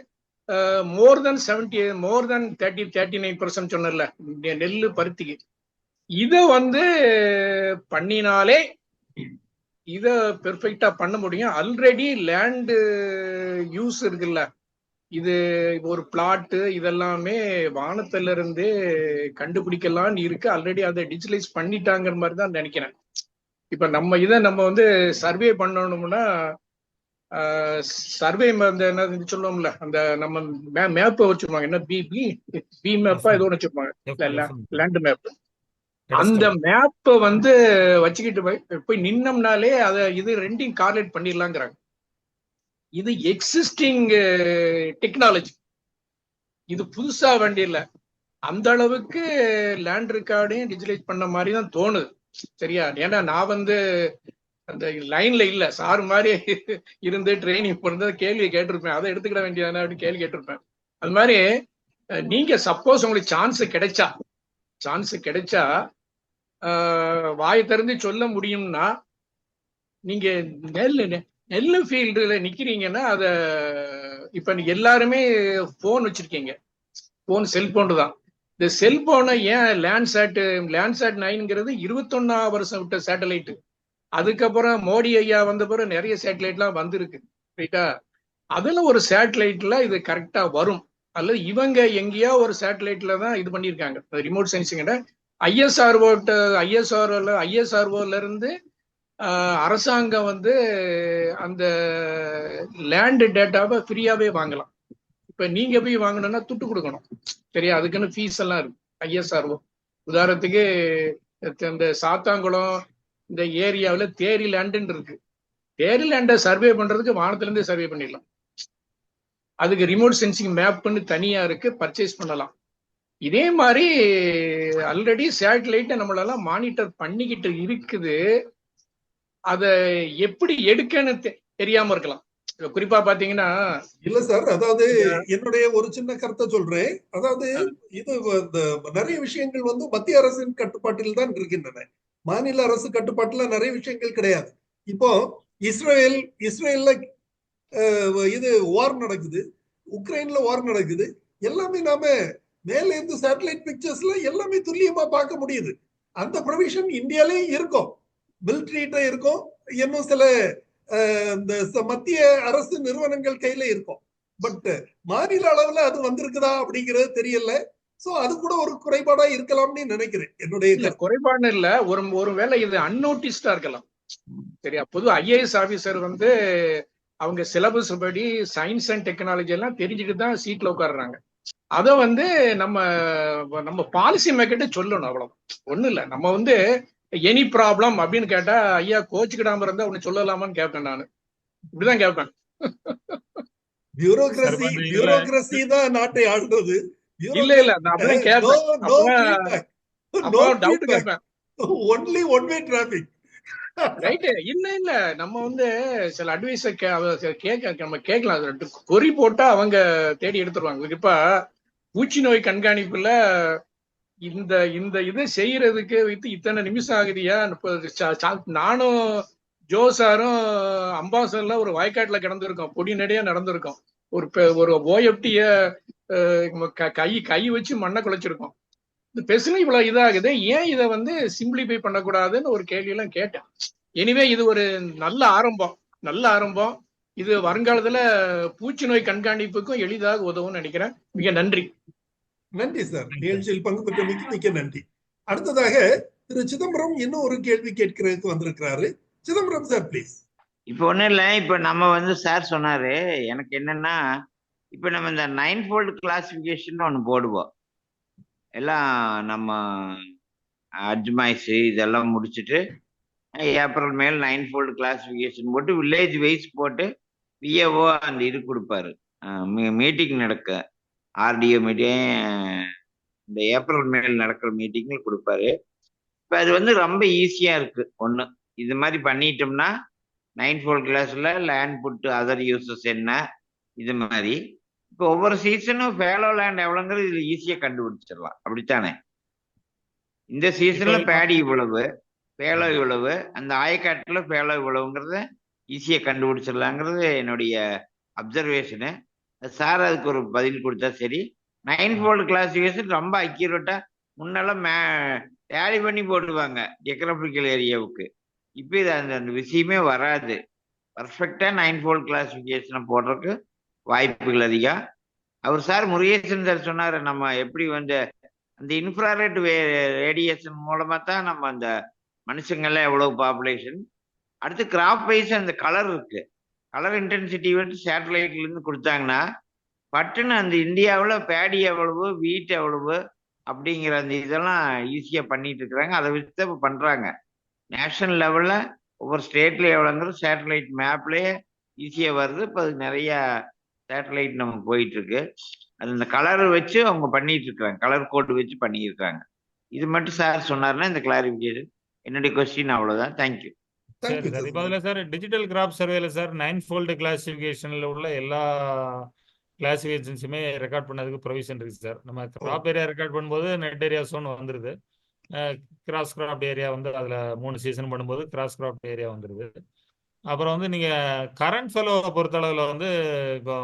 மோர் தென் 39% சொன்னல நெல்லு பருத்திக்கு. இத வந்து பண்ணினாலே இத பெர்ஃபெக்டா பண்ண முடியும். ஆல்ரெடி லேண்டு யூஸ் இருக்குல்ல, இது ஒரு பிளாட்டு, இதெல்லாமே வானத்துல இருந்தே கண்டுபிடிக்கலாம்னு இருக்கு. ஆல்ரெடி அதை டிஜிட்டலைஸ் பண்ணிட்டாங்கிற மாதிரி தான் நினைக்கிறேன். இப்ப நம்ம வந்து சர்வே பண்ணணும்னா, சர்வே என்ன சொல்லுவோம்ல, அந்த நம்ம மேப்பை வச்சிருப்பாங்க, என்ன பி மேப்பா ஏதோ ஒன்று வச்சிருப்பாங்க, லேண்ட் மேப். அந்த மேப்பை வந்து வச்சுக்கிட்டு போய் நின்னோம்னாலே அதை இது ரெண்டையும் கார்லேட் பண்ணிடலாங்கிறாங்க. இது எக்ஸிஸ்டிங் டெக்னாலஜி, இது புதுசா வேண்டிய இல்ல. அந்த அளவுக்கு லேண்ட் ரெக்கார்டையும் டிஜிட்டலைஸ் பண்ண மாதிரி தான் தோணுது. சரியா? ஏன்னா நான் வந்து அந்த லைன்ல இல்ல, சார் மாதிரி இருந்து ட்ரைனிங் பண்ணது கேள்வி கேட்டிருப்பேன், அதை எடுத்துக்கிட வேண்டியதானே அப்படின்னு கேள்வி கேட்டிருப்பேன். அது மாதிரி நீங்க சப்போஸ் உங்களுக்கு சான்ஸ் கிடைச்சா வாய் திறந்து சொல்ல முடியும்னா, நீங்க நெல்லு ஃபீல்டுல நிக்கிறீங்கன்னா அத இப்ப எல்லாருமே போன் வச்சிருக்கீங்க, செல்போன் தான். இந்த செல்போனை ஏன் லேண்ட்சாட் 9ங்கிறது 21ஆம் வருஷம் விட்ட சேட்டலைட். அதுக்கப்புறம் மோடி ஐயா வந்த பிறகு நிறைய சேட்டலைட்லாம் வந்திருக்கு, ரைட்டா? அதுல ஒரு சேட்டலைட்ல இது கரெக்டா வரும், அல்லது இவங்க எங்கேயோ ஒரு சேட்டலைட்ல தான் இது பண்ணியிருக்காங்க ரிமோட் சென்சிங். ஐஎஸ்ஆர்ஓல இருந்து அரசாங்கம் வந்து அந்த லேண்ட் டேட்டாவை ஃப்ரீயாவே வாங்கலாம். இப்ப நீங்க போய் வாங்கணும்னா துட்டு கொடுக்கணும், சரியா? அதுக்குன்னு ஃபீஸ் எல்லாம் இருக்கு. ஐஎஸ்ஆர்ஓ உதாரணத்துக்கு இந்த சாத்தாங்குளம் இந்த ஏரியாவில் தேரி லேண்டுன்னு இருக்கு. தேரி லேண்டை சர்வே பண்றதுக்கு வானத்துல இருந்தே சர்வே பண்ணிடலாம். அதுக்கு ரிமோட் சென்சிங் மேப்னு தனியா இருக்கு, பர்ச்சேஸ் பண்ணலாம். இதே மாதிரி ஆல்ரெடி சேட்டலைட்டை நம்மளால மானிட்டர் பண்ணிக்கிட்டு இருக்குது. அத எப்படி எடுக்கன்னு தெரியாம இருக்கலாம். குறிப்பா பாத்தீங்கன்னா இல்ல சார், அதாவது என்னுடைய ஒரு சின்ன கருத்தை சொல்றேன். அதாவது இது நிறைய விஷயங்கள் வந்து மத்திய அரசின் கட்டுப்பாட்டில் தான் இருக்கின்றன, மாநில அரசு கட்டுப்பாட்டுல நிறைய விஷயங்கள் கிடையாது. இப்போ இஸ்ரேல்ல இது வார் நடக்குது, உக்ரைன்ல வார் நடக்குது. எல்லாமே நாம மேல இருந்து சேட்டலைட் பிக்சர்ஸ்ல எல்லாமே துல்லியமா பார்க்க முடியுது. அந்த ப்ரொவிஷன் இந்தியாலயும் இருக்கும், மிலிட்ரிட்ட இருக்கும், இன்னும் சில இந்த மத்திய அரசு நிறுவனங்கள் கையில இருக்கும். பட் மாநில அளவுல அது வந்திருக்குதா அப்படிங்கிறது தெரியல. சோ அது கூட ஒரு குறைபாடா இருக்கலாம்னு நினைக்கிறேன். என்னுடைய குறைபாடு இல்ல, ஒருவேளை இது அன்நோட்டிஸ்டா இருக்கலாம், சரியா? பொது ஐஏஎஸ் ஆபீசர் வந்து அவங்க சிலபஸ் படி சயின்ஸ் அண்ட் டெக்னாலஜி எல்லாம் தெரிஞ்சுட்டு தான் சீட்ல உட்காடுறாங்க. அத வந்து நம்ம பாலிசி மேக்கிட்ட சொல்லணும், அவ்வளவு ஒண்ணு இல்ல. நம்ம வந்து எனி ப்ராப்ளம் அப்படின்னு கேட்டா, ஐயா கோச்சுக்கிடாம இருந்தா ஒண்ணு சொல்லலாமான்னு கேட்பேன். நானு இப்படிதான் கேட்பேன். பியூரோகிரசி தான் நாட்டை ஆளுறது. இல்ல நான் அப்படிதான் கேட்பேன். டவுட் கேட்பேன். Only one way traffic. Right. இல்ல நம்ம வந்து சில அட்வைஸ நம்ம கேட்கலாம். கொறி போட்டா அவங்க தேடி எடுத்துருவாங்க. இப்ப பூச்சி நோய் கண்காணிப்புல இந்த இந்த இது செய்யறதுக்கு வைத்து இத்தனை நிமிஷம் ஆகுதியா? நானும் ஜோ சாரும் அம்பாசடர்ல ஒரு வயக்காட்டுல கிடந்திருக்கோம், பொடி நடையா நடந்திருக்கோம். ஒரு ஓஎப்டிய கை வச்சு மண்ணை குலைச்சிருக்கோம். இந்த பெருசுல இவ்வளவு இதாகுது, ஏன் இதை வந்து சிம்பிளிஃபை பண்ணக்கூடாதுன்னு ஒரு கேள்வி எல்லாம் கேட்டேன். எனிவே இது ஒரு நல்ல ஆரம்பம். இது வருங்காலத்துல பூச்சி நோய் கண்காணிப்புக்கும் எளிதாக உதவும் நினைக்கிறேன். மிக நன்றி சார், நிகழ்ச்சியில் பங்கு பெற்றமைக்கு மிக்க நன்றி. அடுத்ததாக திரு சிதம்பரம் இன்னும் ஒரு கேள்வி கேட்கிறதுக்கு வந்திருக்கிறாரு. Chidambaram sir please. இப்ப ஒண்ணும் இல்ல, இப்ப நம்ம வந்து சார் சொன்னாரு, எனக்கு என்னன்னா, இப்ப நம்ம இந்த 9-fold கிளாசிபிகேஷன் ஒண்ணு போடுவோம். எல்லாம் நம்ம அஜ்மாய்ஸ் இதெல்லாம் முடிச்சுட்டு ஏப்ரல் மேல் 9-fold கிளாசிபிகேஷன் போட்டு வில்லேஜ் வைஸ் போட்டு விஏஓ அந்த இது கொடுப்பாரு. மீட்டிங் நடக்க ஆர்டிஓ மீட்டிங் இந்த ஏப்ரல் மேல் நடக்கிற மீட்டிங்ல கொடுப்பாரு. இப்ப அது வந்து ரொம்ப ஈஸியா இருக்கு. ஒண்ணு இது மாதிரி பண்ணிட்டோம்னா 9-fold கிளாஸ்ல லேண்ட் புட்டு அதர் யூசஸ் என்ன, இது மாதிரி இப்போ ஒவ்வொரு சீசனும் ஃபேலோ லேண்ட் எவ்வளோங்கிறது இதுல ஈஸியா கண்டுபிடிச்சிடலாம். அப்படித்தானே? இந்த சீசன்ல பேடி இவ்வளவு, ஃபேலோ இவ்வளவு, அந்த ஆயக்காட்டுல ஃபேலோ இவ்வளவுங்கிறத ஈஸியா கண்டுபிடிச்சிடலாங்கிறது என்னுடைய அப்சர்வேஷனு. சார் அதுக்கு ஒரு பதில் கொடுத்தா சரி. 9-fold கிளாசிஃபிகேஷன் ரொம்ப அக்யூரேட்டா முன்னெல்லாம் டேலி பண்ணி போட்டுருவாங்க ஜியோகிராபிக்கல் ஏரியாவுக்கு. இப்போ இது அந்த விஷயமே வராது. பர்ஃபெக்டா 9-fold கிளாசிஃபிகேஷனை போடுறதுக்கு வாய்ப்புகள் அதிகம். அவர் சார் முருகேசன் சார் சொன்னாரு, நம்ம எப்படி வந்து அந்த இன்ஃப்ராரெட் ரேடியேஷன் மூலமா தான் நம்ம அந்த மனுஷங்கள்லாம் எவ்வளவு பாப்புலேஷன், அடுத்து கிராப் வைஸ் அந்த கலர் இருக்கு, கலர் இன்டென்சிட்டி வந்து சேட்டலைட்ல இருந்து கொடுத்தாங்கன்னா பட்டுன்னு அந்த இந்தியாவில் பேடி எவ்வளவு, வீட் எவ்வளவு அப்படிங்கிற அந்த இதெல்லாம் ஈஸியா பண்ணிட்டு இருக்கிறாங்க. அதை வச்சு தான் இப்போ பண்றாங்க. நேஷனல் லெவல்ல ஒவ்வொரு ஸ்டேட்ல எவ்வளோங்கிறது சேட்டலைட் மேப்லயே ஈஸியா வருது. இப்போ அது நிறைய சேட்டலைட் நமக்கு போயிட்டு இருக்கு. அது இந்த கலர் வச்சு அவங்க பண்ணிட்டு இருக்காங்க, கலர் கோடு வச்சு பண்ணியிருக்காங்க. இது மட்டும் சார் சொன்னாருன்னா இந்த கிளாரிபிகேஷன். என்னுடைய கொஸ்டின் அவ்வளவுதான். தேங்க்யூ. சரி சார். இப்போ அதில் சார் டிஜிட்டல் கிராப் சர்வேல சார் 9-fold கிளாசிஃபிகேஷனில் உள்ள எல்லா கிளாசிஃபிகேஷன்ஸுமே ரெக்கார்ட் பண்ணதுக்கு ப்ரொவிஷன் இருக்கு சார். நம்ம கிராப் ஏரியா ரெக்கார்ட் பண்ணும்போது நெட் ஏரியா சோன் வந்துருது. கிராஸ் கிராப் ஏரியா வந்து அதில் 3 சீசன் பண்ணும்போது கிராஸ் கிராப் ஏரியா வந்துருது. அப்புறம் வந்து நீங்கள் கரண்ட் ஃபெலோவை பொறுத்தளவில் வந்து இப்போ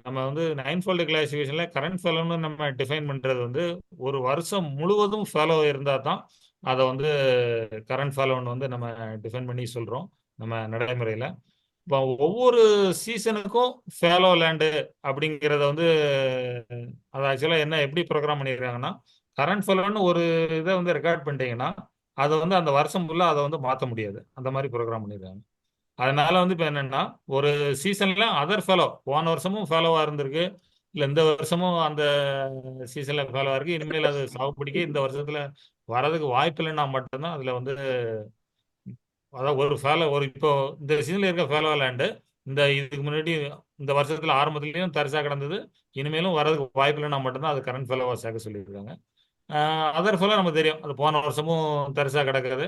நம்ம வந்து 9-fold கிளாசிஃபிகேஷனில் கரண்ட் ஃபெலோன்னு நம்ம டிஃபைன் பண்ணுறது வந்து ஒரு வருஷம் முழுவதும் ஃபெலோ இருந்தால் தான் அதை வந்து கரண்ட் ஃபாலோன்னு வந்து நம்ம டிஃபைன் பண்ணி சொல்கிறோம் நம்ம நடைமுறையில். இப்போ ஒவ்வொரு சீசனுக்கும் ஃபேலோ லேண்டு அப்படிங்கிறத வந்து அது ஆக்சுவலாக என்ன எப்படி ப்ரோக்ராம் பண்ணியிருக்காங்கன்னா, கரண்ட் ஃபேலோன்னு ஒரு இதை வந்து ரெக்கார்ட் பண்ணிட்டீங்கன்னா அதை வந்து அந்த வருஷம் ஃபுல்லாக அதை வந்து மாற்ற முடியாது. அந்த மாதிரி ப்ரோக்ராம் பண்ணியிருக்காங்க. அதனால வந்து இப்போ என்னென்னா ஒரு சீசனில் அதர் ஃபேலோ போன வருஷமும் ஃபேலோவாக இருந்திருக்கு, இல்லை இந்த வருஷமும் அந்த சீசனில் ஃபேலோவாக இருக்குது, இனிமேல் அது சாகுபடிக்கு இந்த வருஷத்தில் வரதுக்கு வாய்ப்பு இல்லைன்னா மட்டும்தான் அதில் வந்து அதாவது ஒரு ஃபேலோ ஒரு இப்போ இந்த சீசனில் இருக்க ஃபேலோ லேண்டு இதுக்கு முன்னாடி இந்த வருஷத்தில் ஆரம்பத்துலேயும் தரிசாக கிடந்தது, இனிமேலும் வரதுக்கு வாய்ப்பு இல்லைன்னா மட்டும்தான் அது கரண்ட் ஃபேலோவாக சேர்க்க சொல்லியிருக்காங்க. அதர் ஃபேலோ நமக்கு தெரியும், அது போன வருஷமும் தரிசாக கிடக்குது,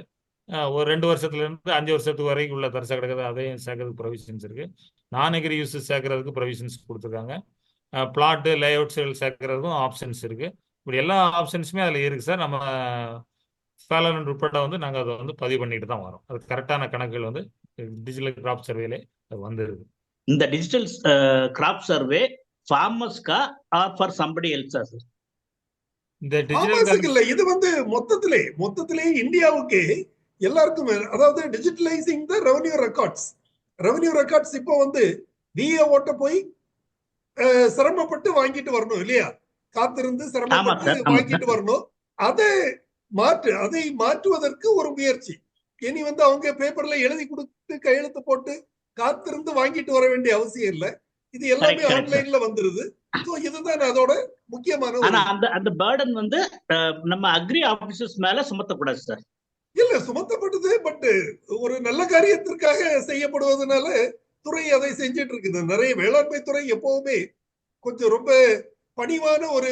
ஒரு 2 வருஷத்துலேருந்து 5 வருஷத்துக்கு வரைக்கும் உள்ள தரிசாக கிடக்குது, அதையும் சேர்க்கறதுக்கு ப்ரொவிஷன்ஸ் இருக்குது. நான் எக்ரி யூஸ் சேர்க்கறதுக்கு ப்ரொவிஷன்ஸ் கொடுத்துருக்காங்க. பிளாட்டு லேஅவுட்ஸ்கள் சேர்க்கறதுக்கும் ஆப்ஷன்ஸ் இருக்குது. இப்படி எல்லா ஆப்ஷன்ஸுமே அதில் இருக்குது சார். நம்ம ஃபேலன் உட்பட வந்து நாங்கள் அதை வந்து பதிவு பண்ணிட்டு தான் வரோம். அது கரெக்டான கணக்குகள் வந்து டிஜிட்டல் கிராப் சர்வேலே வந்துருது. இந்த டிஜிட்டல் கிராப் சர்வே ஃபார்மர்ஸ்க்கா ஆர் ஃபார் சம்படி எல்ஸா சார்? இந்த டிஜிட்டல் இல்ல, இது வந்து மொத்தத்திலே இந்தியாவுக்கு எல்லாருக்கும், அதாவது டிஜிட்டலைசிங் த ரெவன்யூ ரெக்கார்ட்ஸ் இப்போ வந்து விஏ ஓட்ட போய் சிரமப்பட்டு வாங்கிட்டு வரணும் இல்லையா, காத்திருந்து சிரமப்பட்டு வாங்கிட்டு வரணும். அதை மாற்றுவதற்கு ஒரு முயற்சி. இனி வந்து அவங்க பேப்பர்ல எழுதி கொடுத்து கையெழுத்து போட்டு காத்திருந்து வாங்கிட்டு வர வேண்டிய அவசியம் இல்லை. இது எல்லாமே ஆன்லைன்ல வந்துருது. இதுதான் அதோட முக்கியமான. அந்த பர்டன் வந்து நம்ம அக்ரி ஆபீசர்ஸ் மேல சுமத்தக்கூடாது சார். இல்ல, சுமத்தப்பட்டது, பட் ஒரு நல்ல காரியத்திற்காக செய்யப்படுவதனால துறை அதை செஞ்சிட்டு இருக்குது. நிறைய வேளாண்மை துறை எப்பவுமே கொஞ்சம் ரொம்ப பணிவான ஒரு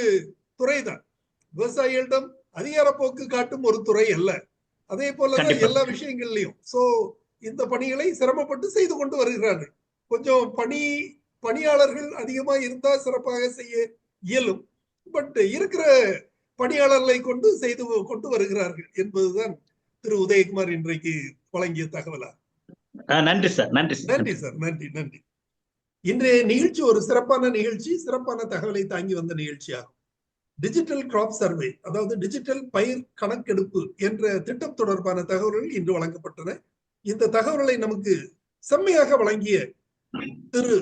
துறை தான். விவசாயிகளிடம் அதிகார போக்கு காட்டும் ஒரு துறை அல்ல. அதே போலதான் எல்லா விஷயங்கள்லயும். சோ இந்த பணிகளை சிரமப்பட்டு செய்து கொண்டு வருகிறார்கள். கொஞ்சம் பணியாளர்கள் அதிகமா இருந்தா சிறப்பாக செய்ய இயலும். பட் இருக்கிற பணியாளர்களை கொண்டு செய்து கொண்டு வருகிறார்கள் என்பதுதான் திரு உதயகுமார் இன்றைக்கு வழங்கிய தகவலா. நன்றி சார். நன்றி சார். நன்றி. இன்றைய நிகழ்ச்சி ஒரு சிறப்பான நிகழ்ச்சி, சிறப்பான தகவலை தாங்கி வந்த நிகழ்ச்சியாகும். டிஜிட்டல் கிராப் சர்வே, அதாவது டிஜிட்டல் பயிர் கணக்கெடுப்பு என்ற திட்டம் தொடர்பான தகவல்கள் இன்று வழங்கப்பட்டன. இந்த தகவல்களை நமக்கு செம்மையாக வழங்கிய திரு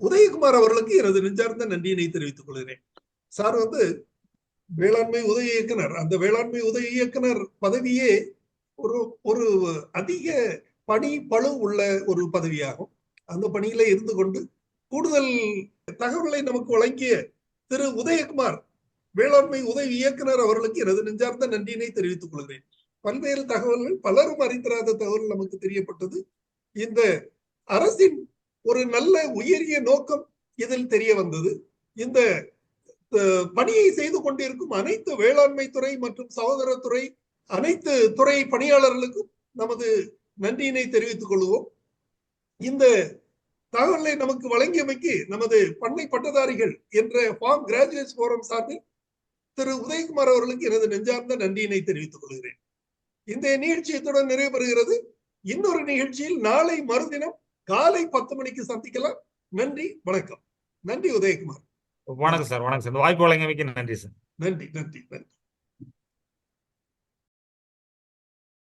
உதயகுமார் அவர்களுக்கு எனது நெஞ்சார்ந்த நன்றியினை தெரிவித்துக் கொள்கிறேன். சார் வந்து வேளாண்மை உதவி இயக்குனர். அந்த வேளாண்மை உதவி இயக்குனர் பதவியே ஒரு அதிக பணி பளு உள்ள ஒரு பதவியாகும். அந்த பணியில இருந்து கொண்டு கூடுதல் தகவல்களை நமக்கு வழங்கிய திரு உதயகுமார் வேளாண்மை உதவி இயக்குனர் அவர்களுக்கு எனது நெஞ்சார்ந்த நன்றியினை தெரிவித்துக் கொள்கிறேன். பல்வேறு தகவல்கள், பலரும் அறிந்திராத தகவல் நமக்கு தெரியப்பட்டது. இந்த அரசின் ஒரு நல்ல உயரிய நோக்கம் இதில் தெரிய வந்தது. இந்த பணியை செய்து கொண்டிருக்கும் அனைத்து வேளாண்மை துறை மற்றும் சகோதரத்துறை அனைத்து துறை பணியாளர்களுக்கும் நமது நன்றியினை தெரிவித்துக் கொள்வோம். இந்த தகவலை நமக்கு வழங்கியமைக்கு நமது பண்ணை பட்டதாரிகள் என்ற ஃபார்ம் கிராஜுவேட்ஸ் போரம் சார்பில் திரு உதயகுமார் அவர்களுக்கு எனது நெஞ்சார்ந்த நன்றியினை தெரிவித்துக் கொள்கிறேன். இந்த நிகழ்ச்சியத்துடன் நிறைவு பெறுகிறது. இன்னொரு நிகழ்ச்சியில் நாளை மறுதினம் காலை 10 மணிக்கு சந்திக்கலாம். நன்றி, வணக்கம். நன்றி உதயகுமார். வணக்கம் சார். வாய்ப்பு வழங்கியமைக்கு நன்றி சார். நன்றி.